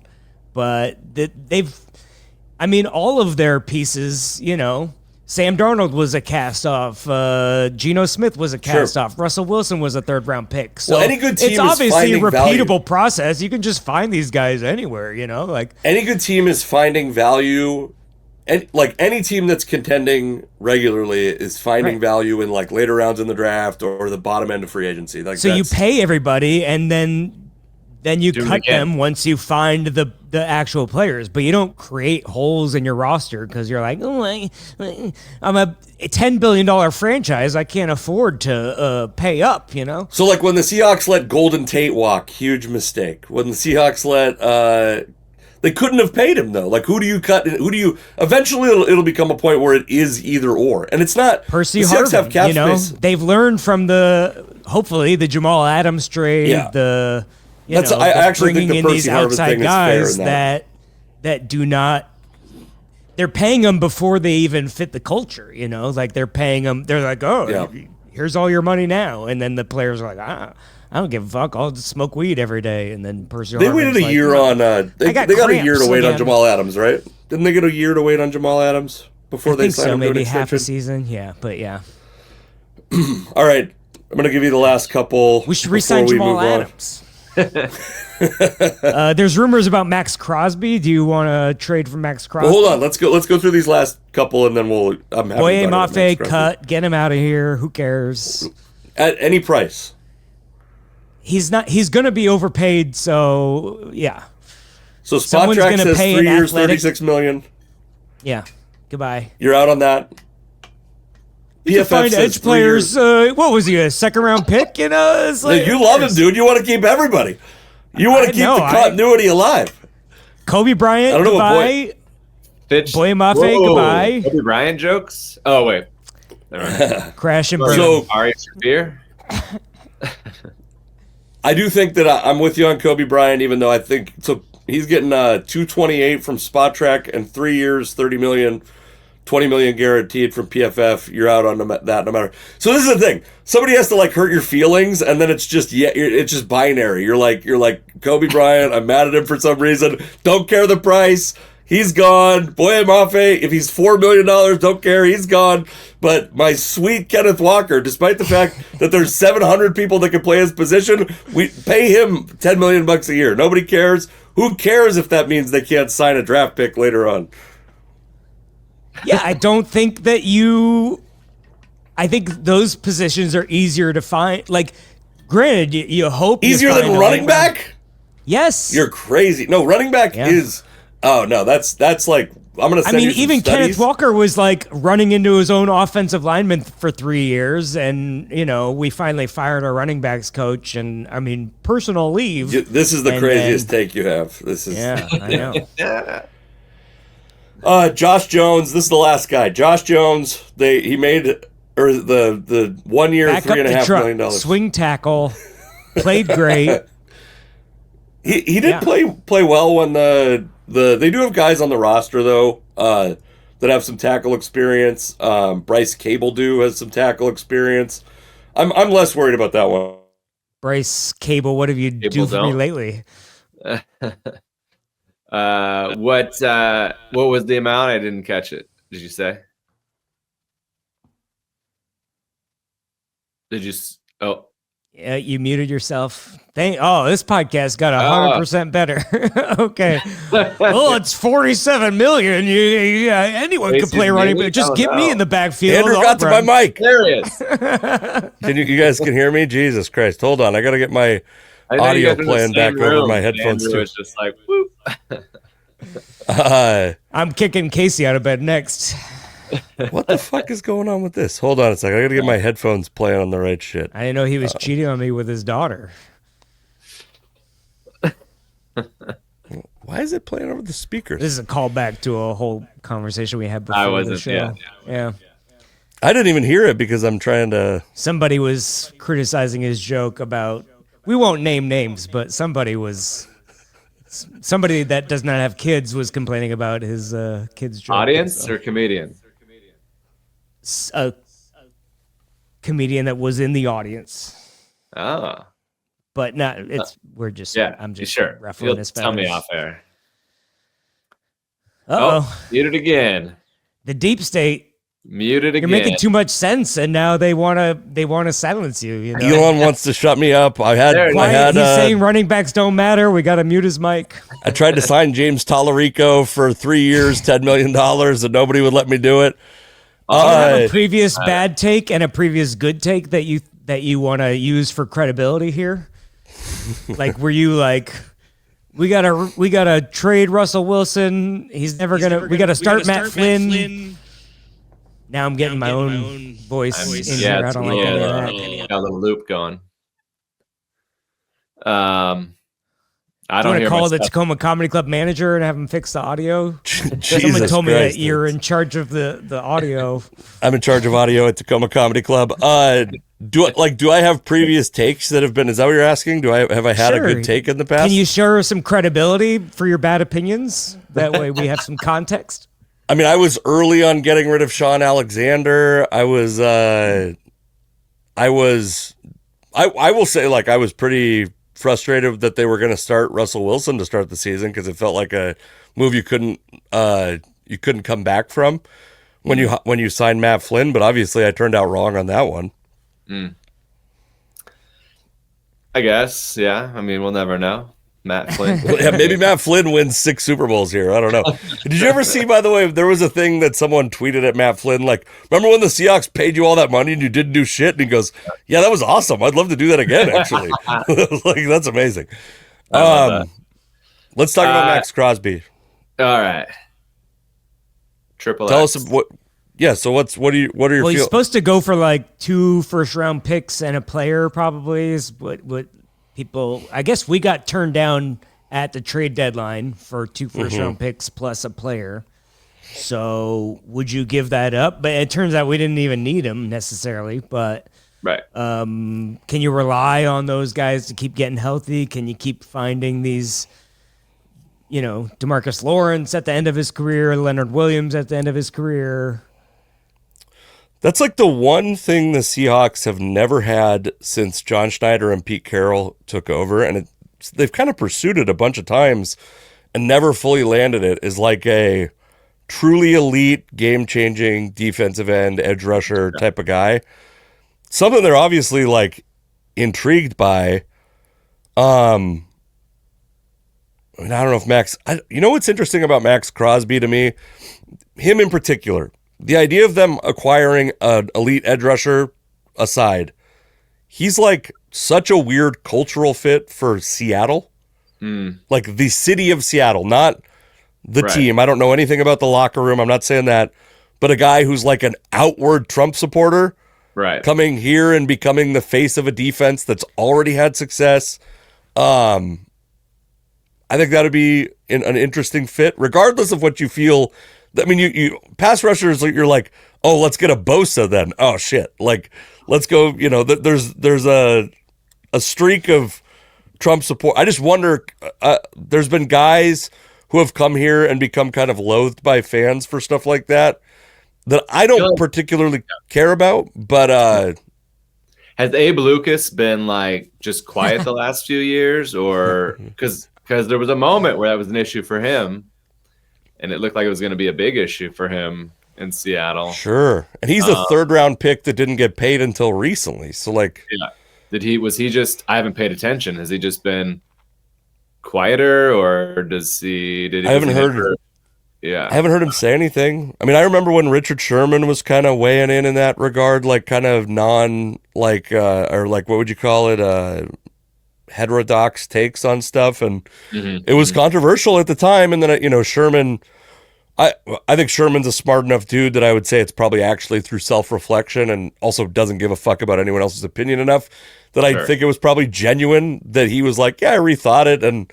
But all of their pieces, you know, Sam Darnold was a cast-off. Geno Smith was a cast-off. Russell Wilson was a 3rd round pick. So any good team it's obviously a finding repeatable value. process. You can just find these guys anywhere, you know? Like, any good team is finding value, and like any team that's contending regularly is finding value in like later rounds in the draft or the bottom end of free agency. Like, so you pay everybody and then you cut them once you find the actual players, but you don't create holes in your roster because you're like, oh, I'm a $10 billion franchise. I can't afford to pay up, you know? So like when the Seahawks let Golden Tate walk, huge mistake. When the Seahawks let, they couldn't have paid him though. Like, who do you cut? Eventually it'll become a point where it is either or. And it's not, Percy the Seahawks have Harvin, cap you know? space. They've learned from hopefully the Jamal Adams trade, I actually think the bringing in Percy these Harvin outside thing is guys fair in that. that do not. They're paying them before they even fit the culture, you know. Like they're paying them. They're like, here's all your money now, and then the players are like, I don't give a fuck. I'll just smoke weed every day, and then Percy. They waited a year on. They got a year to wait on Jamal Adams, right? Didn't they get a year to wait on Jamal Adams before they signed him to an maybe extension? half a season. Yeah, but yeah. All right, I'm gonna give you the last couple. We should re-sign Jamal Adams. There's rumors about Max Crosby. Do you want to trade for Max Crosby? Well, hold on. Let's go through these last couple, and then I'm happy. Boye Mafe cut. Get him out of here. Who cares? At any price. He's not. He's going to be overpaid. So yeah. So Spotrac says 3 years, $36 million. Yeah. Goodbye. You're out on that. You can find edge players. What was he, a 2nd round pick? You know, it's like, you love him, dude. You want to keep everybody. You want to keep the continuity alive. Kobe Bryant, I don't know goodbye. Boye Mafe, goodbye. Kobe Bryant jokes? Oh, wait. Crash and burn. So, Ari Shaffir? I do think that I'm with you on Kobe Bryant, even though I think he's getting $228 from Spotrac and 3 years, $30 million. $20 million guaranteed from PFF. You're out on that no matter. So this is the thing. Somebody has to like hurt your feelings, and then it's just binary. You're like Kobe Bryant. I'm mad at him for some reason. Don't care the price. He's gone. Boye Mafe, if he's $4 million, don't care. He's gone. But my sweet Kenneth Walker, despite the fact that there's 700 people that can play his position, we pay him $10 million a year. Nobody cares. Who cares if that means they can't sign a draft pick later on? Yeah, I don't think I think those positions are easier to find. Like, granted, you hope easier than running back. Yes, you're crazy. No, running back is. Oh no, that's like I'm gonna. Send you some even studies. Kenneth Walker was like running into his own offensive lineman for 3 years, and we finally fired our running backs coach, and I mean personal leave. This is the craziest take you have. This is I know. Josh Jones. This is the last guy. Josh Jones. He made the 1 year Back $3.5 million. Swing tackle, played great. He did play well when they do have guys on the roster though that have some tackle experience. Bryce Cable has some tackle experience. I'm less worried about that one. Bryce Cable, what have you do for me lately? What was the amount? I didn't catch it. Did you say? Did you? Oh. Yeah, you muted yourself. This podcast got 100% better. Okay. Well, it's 47 million. Anyone can play running back. Just get me in the backfield. Andrew got to my mic. There he is. You guys can hear me? Jesus Christ. Hold on. I got to get my audio playing back over my headphones too. It's just like, whoop. I'm kicking Casey out of bed next. What the fuck is going on with this? Hold on a second. I gotta get my headphones playing on the right shit. I didn't know he was cheating on me with his daughter. Why is it playing over the speakers? This is a callback to a whole conversation we had before the show. Yeah. I didn't even hear it because I'm trying to... Somebody was criticizing his joke about... We won't name names, but somebody that does not have kids was complaining about his kids' joke. Audience or comedian? A comedian that was in the audience. Oh. But not we're just I'm just sure. ruffling his feathers. Tell me off air. Muted again. The deep state muted again. You're making too much sense, and now they wanna silence you. Elon wants to shut me up. He's saying running backs don't matter. We got to mute his mic. I tried to sign James Tallarico for 3 years, $10 million, and nobody would let me do it. Do you have a previous bad take and a previous good take that you want to use for credibility here? Like, were you like, we gotta trade Russell Wilson? We gotta start Matt Flynn. Now I'm getting my own voice in here. I don't like any of that. Got a little loop going. I don't want to call the Tacoma Comedy Club manager and have him fix the audio. Someone told me that you're in charge of the audio. I'm in charge of audio at Tacoma Comedy Club. Do I have previous takes that have been? Is that what you're asking? Have I had a good take in the past? Can you show some credibility for your bad opinions? That way we have some context. I mean, I was early on getting rid of Sean Alexander. I will say, like, I was pretty frustrated that they were going to start Russell Wilson to start the season because it felt like a move you couldn't come back from when you signed Matt Flynn. But obviously, I turned out wrong on that one. I guess, yeah. I mean, we'll never know. Matt Flynn. Yeah, maybe Matt Flynn wins 6 Super Bowls here. I don't know. Did you ever see, by the way, there was a thing that someone tweeted at Matt Flynn, like, remember when the Seahawks paid you all that money and you didn't do shit? And he goes, yeah, that was awesome. I'd love to do that again, actually. Like, that's amazing. Let's talk about Max Crosby. All right. Triple Tell X. us what. Yeah, so what are your Well, he's supposed to go for like 2 first-round picks and a player, probably, is what people, I guess we got turned down at the trade deadline for 2 first-round picks plus a player. So would you give that up? But it turns out we didn't even need him necessarily. But right. Can you rely on those guys to keep getting healthy? Can you keep finding these, DeMarcus Lawrence at the end of his career, Leonard Williams at the end of his career? That's like the one thing the Seahawks have never had since John Schneider and Pete Carroll took over, and they've kind of pursued it a bunch of times and never fully landed it, is like a truly elite, game-changing defensive end, edge rusher type of guy. Something they're obviously like intrigued by. I mean, I don't know if Max... you know what's interesting about Max Crosby to me? Him in particular. the idea of them acquiring an elite edge rusher aside, he's like such a weird cultural fit for Seattle. Like the city of Seattle, not the team. I don't know anything about the locker room. I'm not saying that. But a guy who's like an outward Trump supporter, coming here and becoming the face of a defense that's already had success. I think that would be an interesting fit, regardless of what you feel. I mean, you pass rushers, you're like, oh, let's get a Bosa then. Oh shit, like let's go. You know, there's a streak of Trump support. I just wonder. There's been guys who have come here and become kind of loathed by fans for stuff like that I don't particularly care about. But has Abe Lucas been like just quiet the last few years, or because there was a moment where that was an issue for him, and it looked like it was going to be a big issue for him in Seattle. Sure, and he's a third-round pick that didn't get paid until recently. So like, was he just? I haven't paid attention. Has he just been quieter, or I haven't heard. I haven't heard him say anything. I mean, I remember when Richard Sherman was kind of weighing in that regard, like kind of or like what would you call it, heterodox takes on stuff, and it was controversial at the time. And then Sherman, I think Sherman's a smart enough dude that I would say it's probably actually through self-reflection, and also doesn't give a fuck about anyone else's opinion enough that I think it was probably genuine that he was like, yeah, I rethought it, and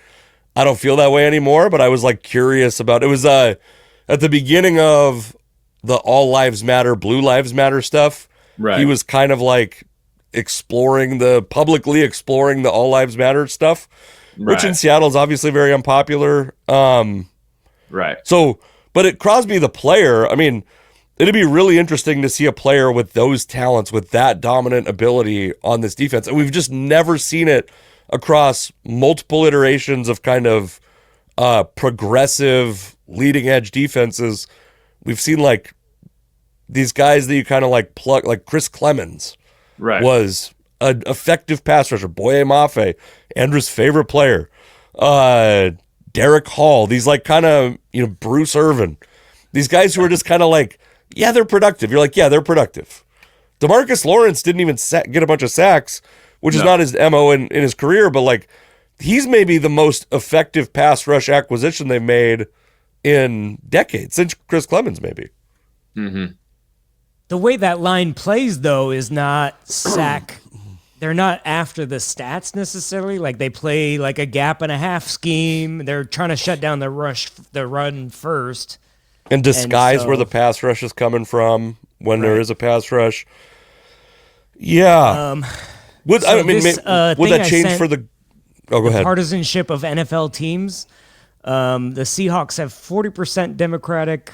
I don't feel that way anymore. But I was like curious about it. Was at the beginning of the All Lives Matter, Blue Lives Matter stuff. He was kind of like publicly exploring the All Lives Matter stuff, which in Seattle is obviously very unpopular. So, but Crosby the player, I mean, it'd be really interesting to see a player with those talents, with that dominant ability on this defense. And we've just never seen it across multiple iterations of kind of progressive leading edge defenses. We've seen like these guys that you kind of like plug, like Chris Clemens was an effective pass rusher. Boye Mafe, Andrew's favorite player. Derek Hall, these like kind of, Bruce Irvin, these guys who are just kind of like, yeah, they're productive. You're like, yeah, they're productive. DeMarcus Lawrence didn't even get a bunch of sacks, which is not his MO in his career, but like he's maybe the most effective pass rush acquisition they've made in decades, since Chris Clemens maybe. The way that line plays, though, is not sack. They're not after the stats necessarily. Like they play like a gap and a half scheme. They're trying to shut down the run first. And disguise where the pass rush is coming from when there is a pass rush. Yeah. Would that change for the... Oh, go ahead. Partisanship of NFL teams. The Seahawks have 40% Democratic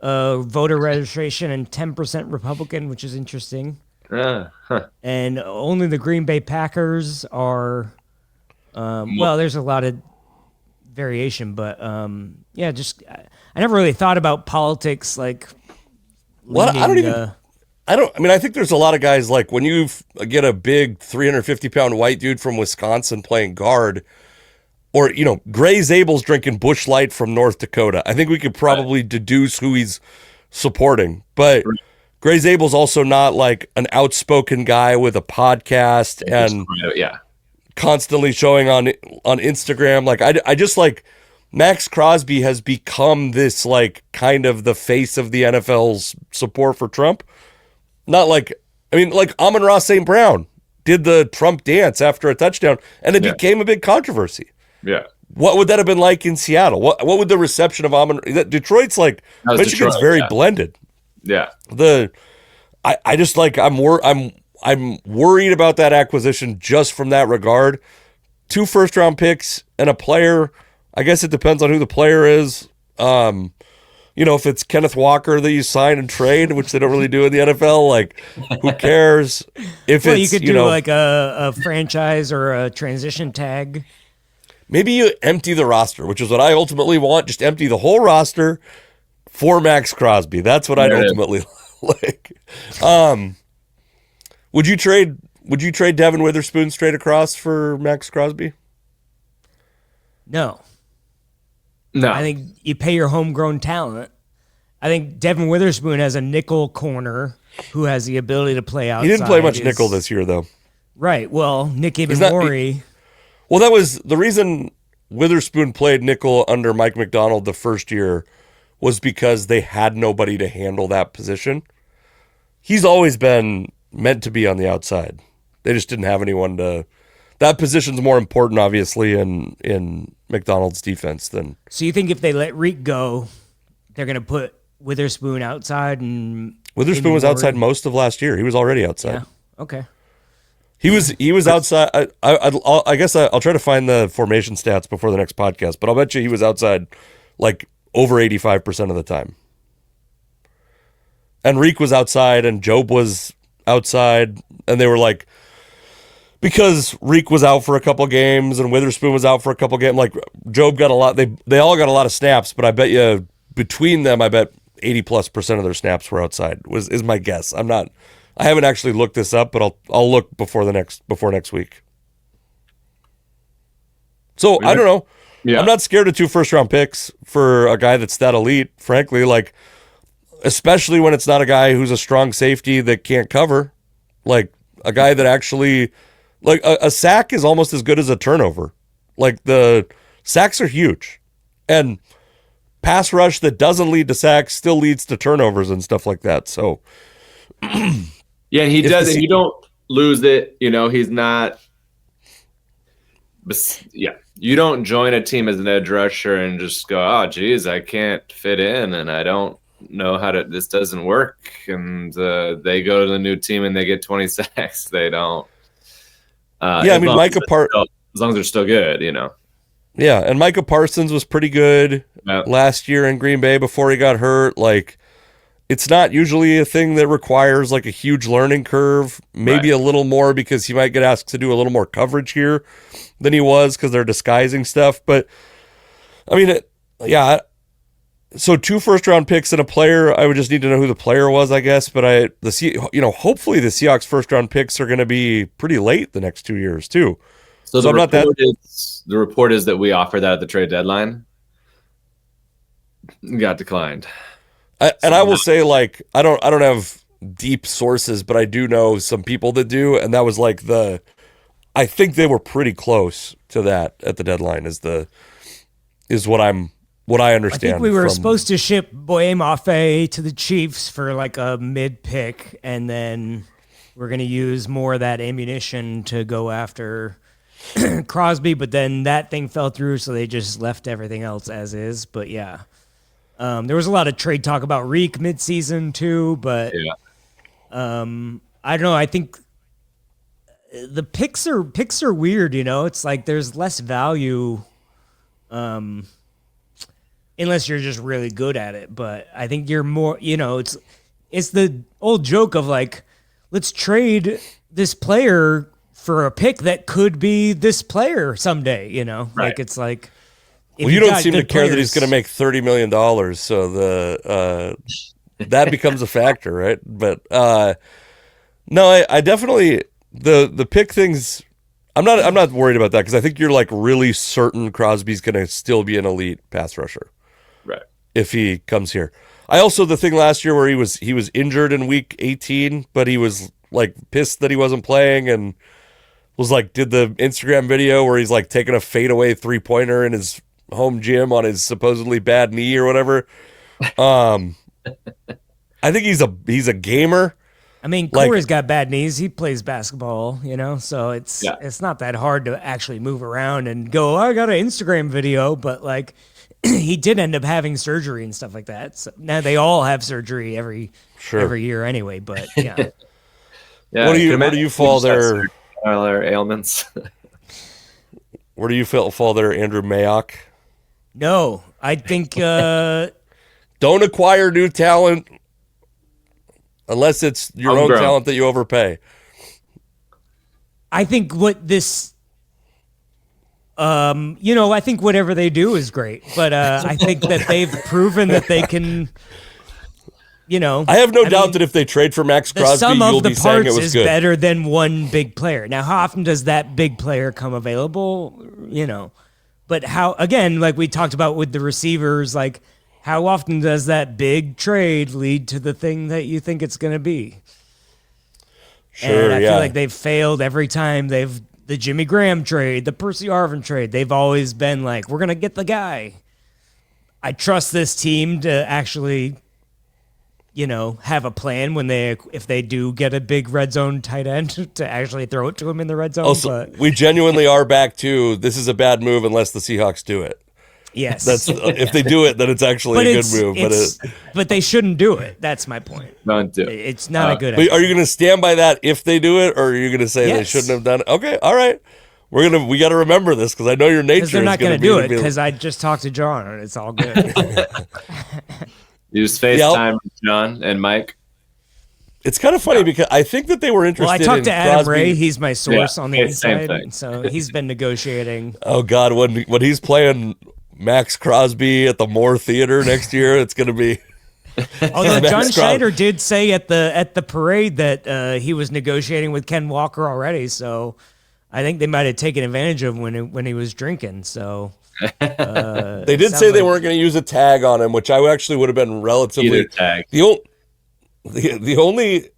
voter registration and 10% Republican, which is interesting. And only the Green Bay Packers are... there's a lot of variation, but I never really thought about politics like... I think there's a lot of guys like when you get a big 350-pound white dude from Wisconsin playing guard, or, Gray Zabel's drinking Busch Light from North Dakota. I think we could probably deduce who he's supporting. But Gray Zabel's also not like an outspoken guy with a podcast and constantly showing on Instagram. Like I just like Max Crosby has become this like kind of the face of the NFL's support for Trump. Not like, like Amon-Ra St. Brown did the Trump dance after a touchdown, and it became a big controversy. Yeah. What would that have been like in Seattle? What would the reception of Detroit's like, Michigan's very blended. Yeah. I just like, I'm worried about that acquisition just from that regard. 2 first-round picks and a player. I guess it depends on who the player is. If it's Kenneth Walker that you sign and trade, which they don't really do in the NFL, like, who cares? If you could do like a franchise or a transition tag. Maybe you empty the roster, which is what I ultimately want. Just empty the whole roster for Max Crosby. That's what I'd ultimately like. Would you trade Devin Witherspoon straight across for Max Crosby? No. I think you pay your homegrown talent, I think Devin Witherspoon has a nickel corner who has the ability to play outside. He didn't play much nickel this year, though. Right. Well, Nick Mori. Well, that was the reason Witherspoon played nickel under Mike McDonald the first year was because they had nobody to handle that position. He's always been meant to be on the outside. They just didn't have anyone to. That position's more important, obviously, in McDonald's defense than. So you think if they let Reek go, they're going to put Witherspoon outside and. Witherspoon was outside most of last year. He was already outside. Yeah. Okay. He was outside. I guess I'll try to find the formation stats before the next podcast, but I'll bet you he was outside like over 85% of the time. And Reek was outside and Job was outside, and they were like, because Reek was out for a couple games and Witherspoon was out for a couple games, like Job got a lot. They all got a lot of snaps, but I bet you between them, I bet 80+% of their snaps were outside. Is my guess. I haven't actually looked this up, but I'll look before next week. So I don't know. Yeah. I'm not scared of 2 first-round picks for a guy that's that elite, frankly, like especially when it's not a guy who's a strong safety that can't cover. Like a guy that actually like a sack is almost as good as a turnover. Like the sacks are huge. And pass rush that doesn't lead to sacks still leads to turnovers and stuff like that. So yeah, he does. And you don't lose it. You know, he's not. Yeah, you don't join a team as an edge rusher and just go, oh, geez, I can't fit in and I don't know how to. This doesn't work. And they go to the new team and they get 20 sacks. They don't. Yeah, I mean, Micah Parsons. As long as they're still good, you know. Yeah, and Micah Parsons was pretty good last year in Green Bay before he got hurt. Like, it's not usually a thing that requires like a huge learning curve. Maybe a little more because he might get asked to do a little more coverage here than he was because they're disguising stuff. But I mean, yeah. So 2 first-round picks and a player. I would just need to know who the player was, I guess. But hopefully the Seahawks first-round picks are going to be pretty late the next 2 years too. So the report is that we offered that at the trade deadline. Got declined. I will say, like, I don't have deep sources, but I do know some people that do, and that was like I think they were pretty close to that at the deadline. Is what I understand. I think we were supposed to ship Boye Mafe to the Chiefs for like a mid pick, and then we're going to use more of that ammunition to go after Crosby, but then that thing fell through, so they just left everything else as is. But yeah, there was a lot of trade talk about Reek midseason too, but I don't know. I think the picks are weird. You know, it's like there's less value, unless you're just really good at it. But I think you're more. You know, it's the old joke of like, let's trade this player for a pick that could be this player someday, you know? Right. Like, it's like... Well, you don't seem to care that he's going to make $30 million, so that becomes a factor, right? But, no, I definitely... The pick things... I'm not worried about that, because I think you're, like, really certain Crosby's going to still be an elite pass rusher. Right. If he comes here. I also... The thing last year where he was injured in week 18, but he was, like, pissed that he wasn't playing, and... was like, did the Instagram video where he's like taking a fadeaway 3-pointer in his home gym on his supposedly bad knee or whatever. I think he's a gamer. I mean, Corey's got bad knees. He plays basketball, you know, so it's not that hard to actually move around and go, I got an Instagram video, but like he did end up having surgery and stuff like that. So now they all have surgery every year anyway, but yeah. Where do you fall there? Other ailments. Where do you fall there, Andrew Mayock? No, I think don't acquire new talent unless it's your own talent that you overpay. I think what this, I think whatever they do is great, but I think that they've proven that they can. You know, I have no doubt that if they trade for Max Crosby, you'll be saying it was good. The sum of the parts is better than one big player. Now, how often does that big player come available? You know, but how, again, like we talked about with the receivers, like how often does that big trade lead to the thing that you think it's going to be? Sure, and I feel like they've failed every time. The Jimmy Graham trade, the Percy Harvin trade, they've always been like, we're going to get the guy. I trust this team to actually, have a plan if they do get a big red zone tight end to actually throw it to him in the red zone. Also, we genuinely are back to this is a bad move unless the Seahawks do it. Yes. If they do it, then it's actually a good move. But they shouldn't do it. That's my point. Don't do it. It's not a good idea. Are you going to stand by that if they do it, or are you going to say they shouldn't have done it? Okay, all right. We got to remember this because I know your nature is going to be. They're not going to do it because I just talked to John and it's all good. You just FaceTime John and Mike. It's kind of funny because I think that they were interested. Well, I talked to Adam Crosby. Ray. He's my source on the inside, so he's been negotiating. Oh God, when he's playing Max Crosby at the Moore Theater next year, it's going to be. Although John Schneider did say at the parade that he was negotiating with Ken Walker already, so I think they might have taken advantage of him when he was drinking. So they did say they weren't going to use a tag on him, which I actually would have been relatively tag. The only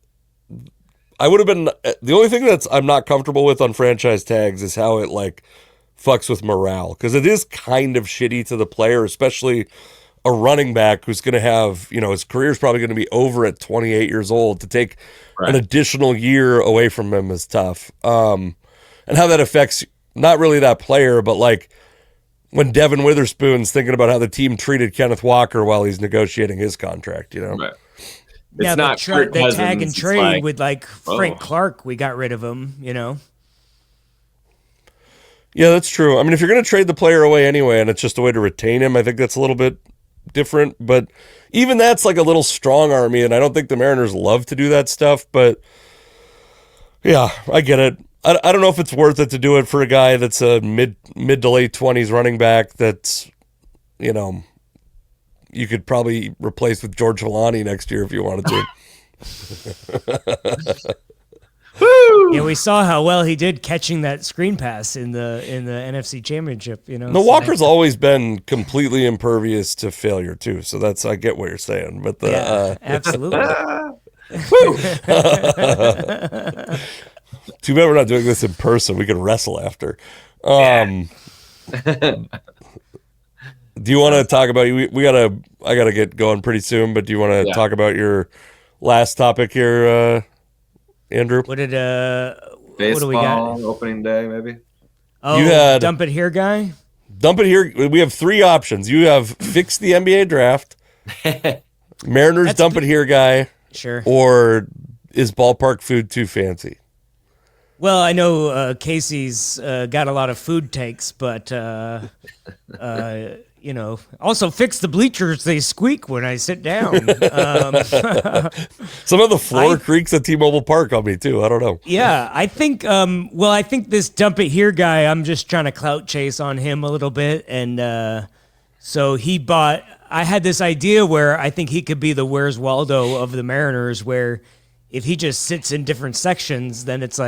thing that's I'm not comfortable with on franchise tags is how it fucks with morale, because it is kind of shitty to the player, especially a running back who's going to have, his career is probably going to be over at 28 years old. To take an additional year away from him is tough. And how that affects not really that player, but when Devin Witherspoon's thinking about how the team treated Kenneth Walker while he's negotiating his contract, Right. It's not the tag and trade with Frank Clark. We got rid of him, Yeah, that's true. I mean, if you're going to trade the player away anyway, and it's just a way to retain him, I think that's a little bit different. But even that's a little strong army, and I don't think the Mariners love to do that stuff. But yeah, I get it. I don't know if it's worth it to do it for a guy that's a mid to late 20s running back that's, you could probably replace with George Holani next year if you wanted to. Woo! Yeah, we saw how well he did catching that screen pass in the NFC Championship. No, Walker's always been completely impervious to failure too. So I get what you're saying, but absolutely. Too bad we're not doing this in person. We can wrestle after. Do you want to talk about? I gotta get going pretty soon. But do you want to talk about your last topic here, Andrew? What do we got? got? Opening day, maybe. Oh, you had dump it here, guy. Dump it here. We have three options. You have fix the NBA draft, Mariners dump it here, guy. Sure. Or is ballpark food too fancy? Well, I know Casey's got a lot of food takes, but also fix the bleachers. They squeak when I sit down. Some of the floor creaks at T-Mobile Park on me too. I don't know. Yeah, I think. I think this dump it here guy. I'm just trying to clout chase on him a little bit, and so he bought. I had this idea where I think he could be the Where's Waldo of the Mariners, where if he just sits in different sections, then it's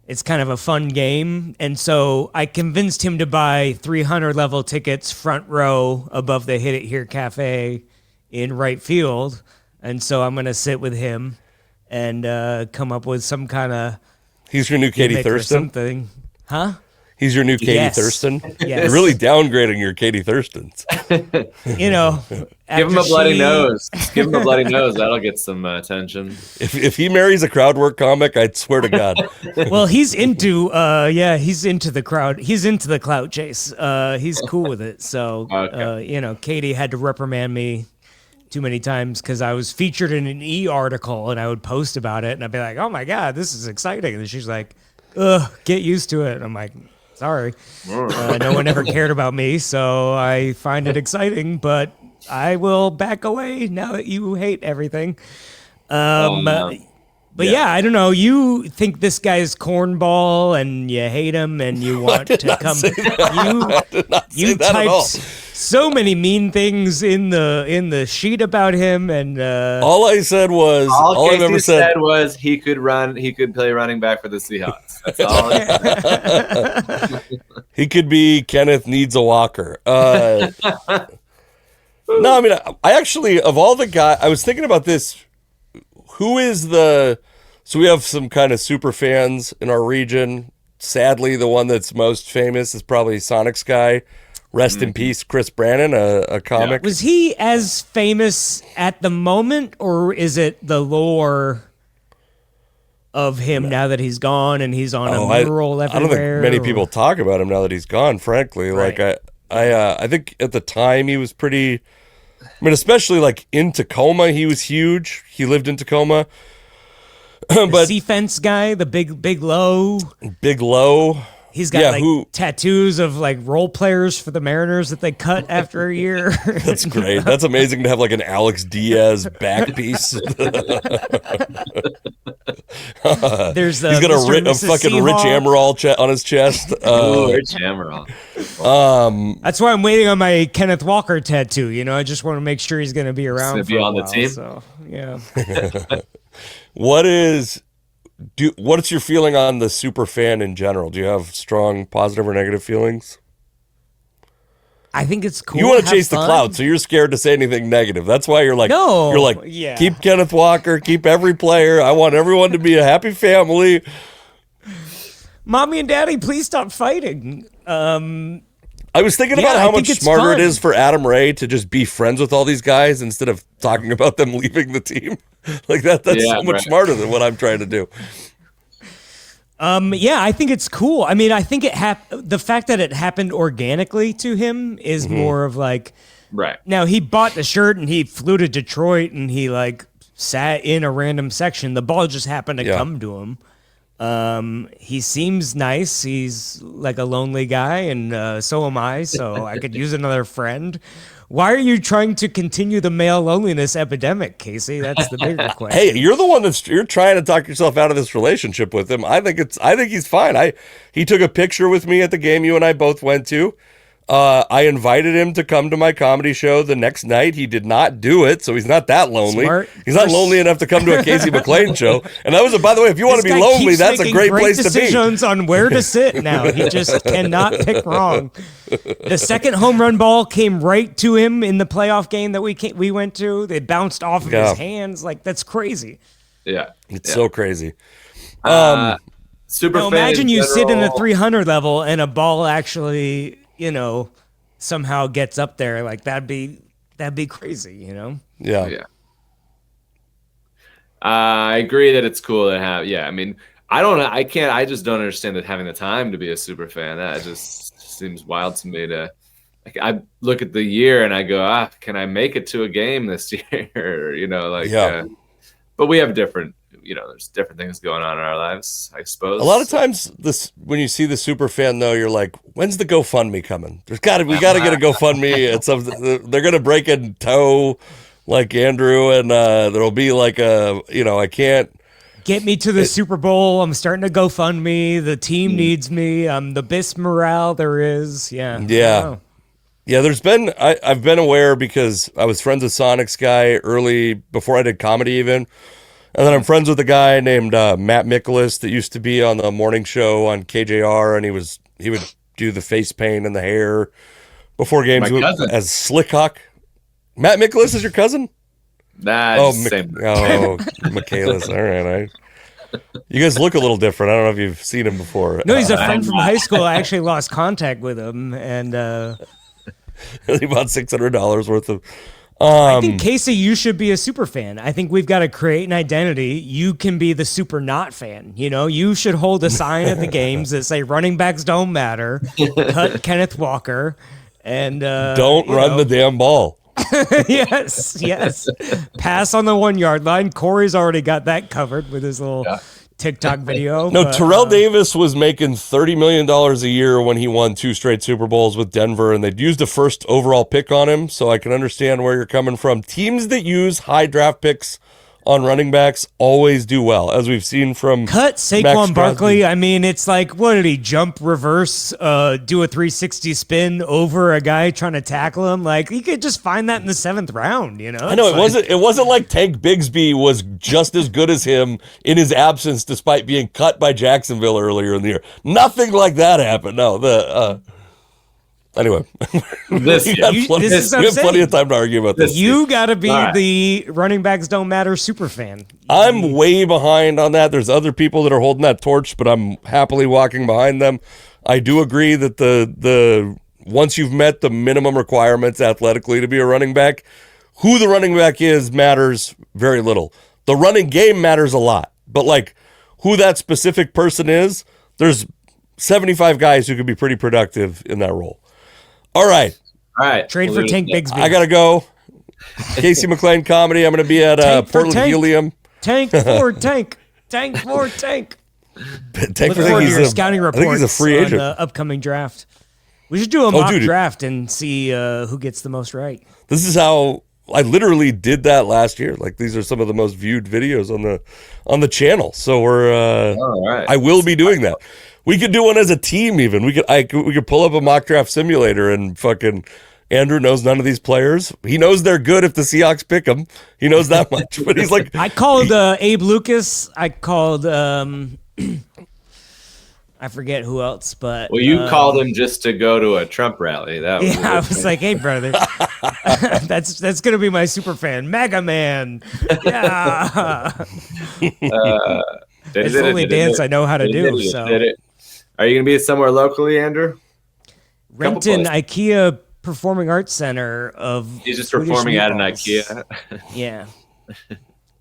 it's kind of a fun game. And so I convinced him to buy 300 level tickets front row above the Hit It Here Cafe in right field. And so I'm going to sit with him and come up with some kind of... He's your new Katie Thurston? Something. Huh? He's your new Katie Thurston? Yes. You're really downgrading your Katie Thurstons. Give him a bloody nose. Give him a bloody nose. That'll get some attention. If he marries a crowd work comic, I'd swear to God. Well, he's into he's into the crowd. He's into the clout chase. He's cool with it. So Katie had to reprimand me too many times because I was featured in an article and I would post about it and I'd be like, oh my God, this is exciting. And she's like, ugh, get used to it. And I'm like, sorry. No one ever cared about me, so I find it exciting, but I will back away now that you hate everything. But I don't know. You think this guy's cornball and you hate him and you want to come. You typed so many mean things in the sheet about him, and all I said was all I've ever said was he could play running back for the Seahawks. That's all. He could be Kenneth needs a walker. No, I mean, I actually, of all the guys, I was thinking about this. Who is so we have some kind of super fans in our region. Sadly, the one that's most famous is probably Sonics guy. Rest in peace, Chris Brannon, a comic. Was he as famous at the moment, or is it the lore of him now that he's gone and he's on a mural everywhere? I don't think many people talk about him now that he's gone, frankly. Right. Like, I think at the time he was pretty, I mean, especially like in Tacoma, he was huge. He lived in Tacoma. The sea fence guy, the big low. Big Low. He's got tattoos of like role players for the Mariners that they cut after a year. That's great. That's amazing to have like an Alex Diaz back piece. There's he's got a fucking Rich Amaral on his chest. Rich Amaral. That's why I'm waiting on my Kenneth Walker tattoo. You know, I just want to make sure he's going to be around for on a while, the team. So, yeah. What's your feeling on the super fan in general? Do you have strong positive or negative feelings? I think it's cool. You want to chase the cloud, so you're scared to say anything negative. That's why you're like, keep Kenneth Walker, keep every player. I want everyone to be a happy family. Mommy and Daddy, please stop fighting. I was thinking about how much smarter it is for Adam Ray to just be friends with all these guys instead of talking about them leaving the team. Like that's so much smarter than what I'm trying to do. I think it's cool. I mean, I think the fact that it happened organically to him is more of like, right. Now he bought the shirt and he flew to Detroit and he like sat in a random section. The ball just happened to come to him. He seems nice. He's like a lonely guy, and so am I. So I could use another friend. Why are you trying to continue the male loneliness epidemic, Casey? That's the bigger question. Hey, you're the one you're trying to talk yourself out of this relationship with him. I think he's fine. He took a picture with me at the game you and I both went to. I invited him to come to my comedy show the next night. He did not do it, so he's not that lonely. Smart. He's not lonely enough to come to a Casey McLain show. And that was by the way, if you want to be lonely, that's a great place to be. Decisions on where to sit now. He just cannot pick wrong. The second home run ball came right to him in the playoff game that we went to. They bounced off of his hands. Like, that's crazy. Yeah. It's so crazy. Super fan imagine you sit in the general. 300 level and a ball actually, somehow gets up there. Like that'd be crazy, Yeah. I agree that it's cool to have. Yeah, I mean, I just don't understand that having the time to be a super fan. That just seems wild to me. I look at the year and I go, can I make it to a game this year? But we have different. There's different things going on in our lives, I suppose. A lot of times, when you see the super fan, though, you're like, "When's the GoFundMe coming? We got to get a GoFundMe. They're gonna break a toe, like Andrew, and there'll be like I can't get me to the Super Bowl. I'm starting to GoFundMe. The team needs me. I'm the best morale there is. Yeah. Yeah. There's been I've been aware because I was friends with Sonics guy early before I did comedy even. And then I'm friends with a guy named Matt Michaelis that used to be on the morning show on KJR, and he would do the face paint and the hair before games as Slick Hawk. Matt Michaelis is your cousin? Nah, same. Michaelis. All right. You guys look a little different. I don't know if you've seen him before. No, he's a friend from high school. I actually lost contact with him, and about $600 worth of. I think, Casey, you should be a super fan. I think we've got to create an identity. You can be the super not fan. You should hold a sign at the games that say running backs don't matter, cut Kenneth Walker, and don't run the damn ball. Yes. Pass on the 1 yard line. Corey's already got that covered with his little TikTok video. No, Terrell Davis was making $30 million a year when he won 2 straight Super Bowls with Denver, and they'd used a first overall pick on him, so I can understand where you're coming from. Teams that use high draft picks on running backs always do well, as we've seen from Cut Saquon Barkley. I mean, it's like, what did he jump, reverse, do a 360 spin over a guy trying to tackle him? Like, you could just find that in the 7th round, I know it wasn't like Tank Bigsby was just as good as him in his absence, despite being cut by Jacksonville earlier in the year. Nothing like that happened. No, Anyway, This we year. have This plenty, is what we I'm have plenty of saying. time to argue about this. You got to be All right. the running backs don't matter super fan. I'm way behind on that. There's other people that are holding that torch, but I'm happily walking behind them. I do agree that the once you've met the minimum requirements athletically to be a running back, who the running back is matters very little. The running game matters a lot, but like who that specific person is, there's 75 guys who could be pretty productive in that role. All right. All right. Trade for Tank Bigsby. I got to go. Casey McLain comedy. I'm going to be at Tank for Portland Tank. Helium. Tank for Tank. Tank for Tank. Tank Look for forward Tank. to your scouting I think he's reports a free on agent. the upcoming draft. We should do a mock dude. draft and see who gets the most right. This is how I literally did that last year. Like these are some of the most viewed videos on the channel. So we're All right. I will be doing that. We could do one as a team even. We could pull up a mock draft simulator and fucking Andrew knows none of these players. He knows they're good if the Seahawks pick them. He knows that much. But he's like I called Abe Lucas. I called I forget who else, but Well, you called him just to go to a Trump rally. That was yeah, I was like, hey brother. that's gonna be my super fan. Mega Man. Yeah. It's the only dance I know how to do. So Are you gonna be somewhere locally, Andrew? Renton IKEA Performing Arts Center of He's just Swedish performing at an meatballs. IKEA. Yeah.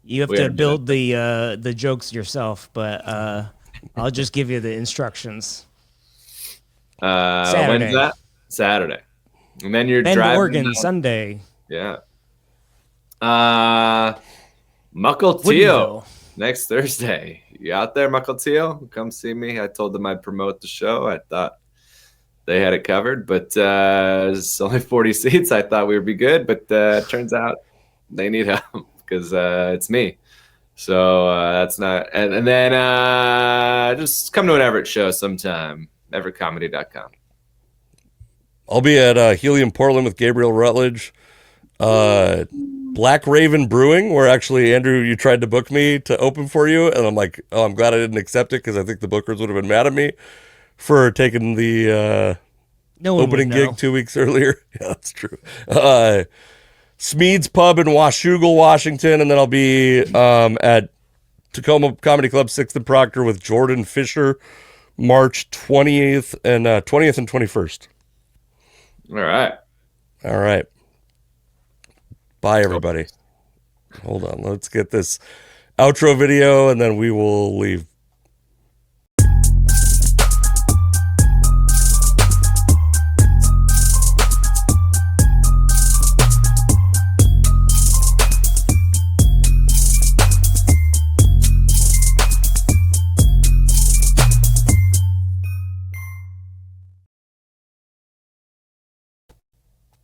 You have We to haven't build the jokes yourself, but I'll just give you the instructions. Saturday. When's that? Saturday. And then you're Bend, driving. Oregon, Sunday. Yeah. Muckle Teal Woodinville. next Thursday. You out there, Muckle Teal? Come see me. I told them I'd promote the show. I thought they had it covered, but it's only 40 seats. I thought we would be good, but it turns out they need help because it's me. So that's not. And then just come to an Everett show sometime. EverettComedy.com. I'll be at Helium Portland with Gabriel Rutledge. Black Raven Brewing, where actually, Andrew, you tried to book me to open for you. And I'm like, oh, I'm glad I didn't accept it because I think the bookers would have been mad at me for taking the No one opening would know. gig 2 weeks earlier. Yeah, that's true. Smead's Pub in Washougal, Washington. And then I'll be at Tacoma Comedy Club 6th and Proctor with Jordan Fisher, March 20th and 21st. All right. All right. Bye, everybody. Hold on. Let's get this outro video, and then we will leave.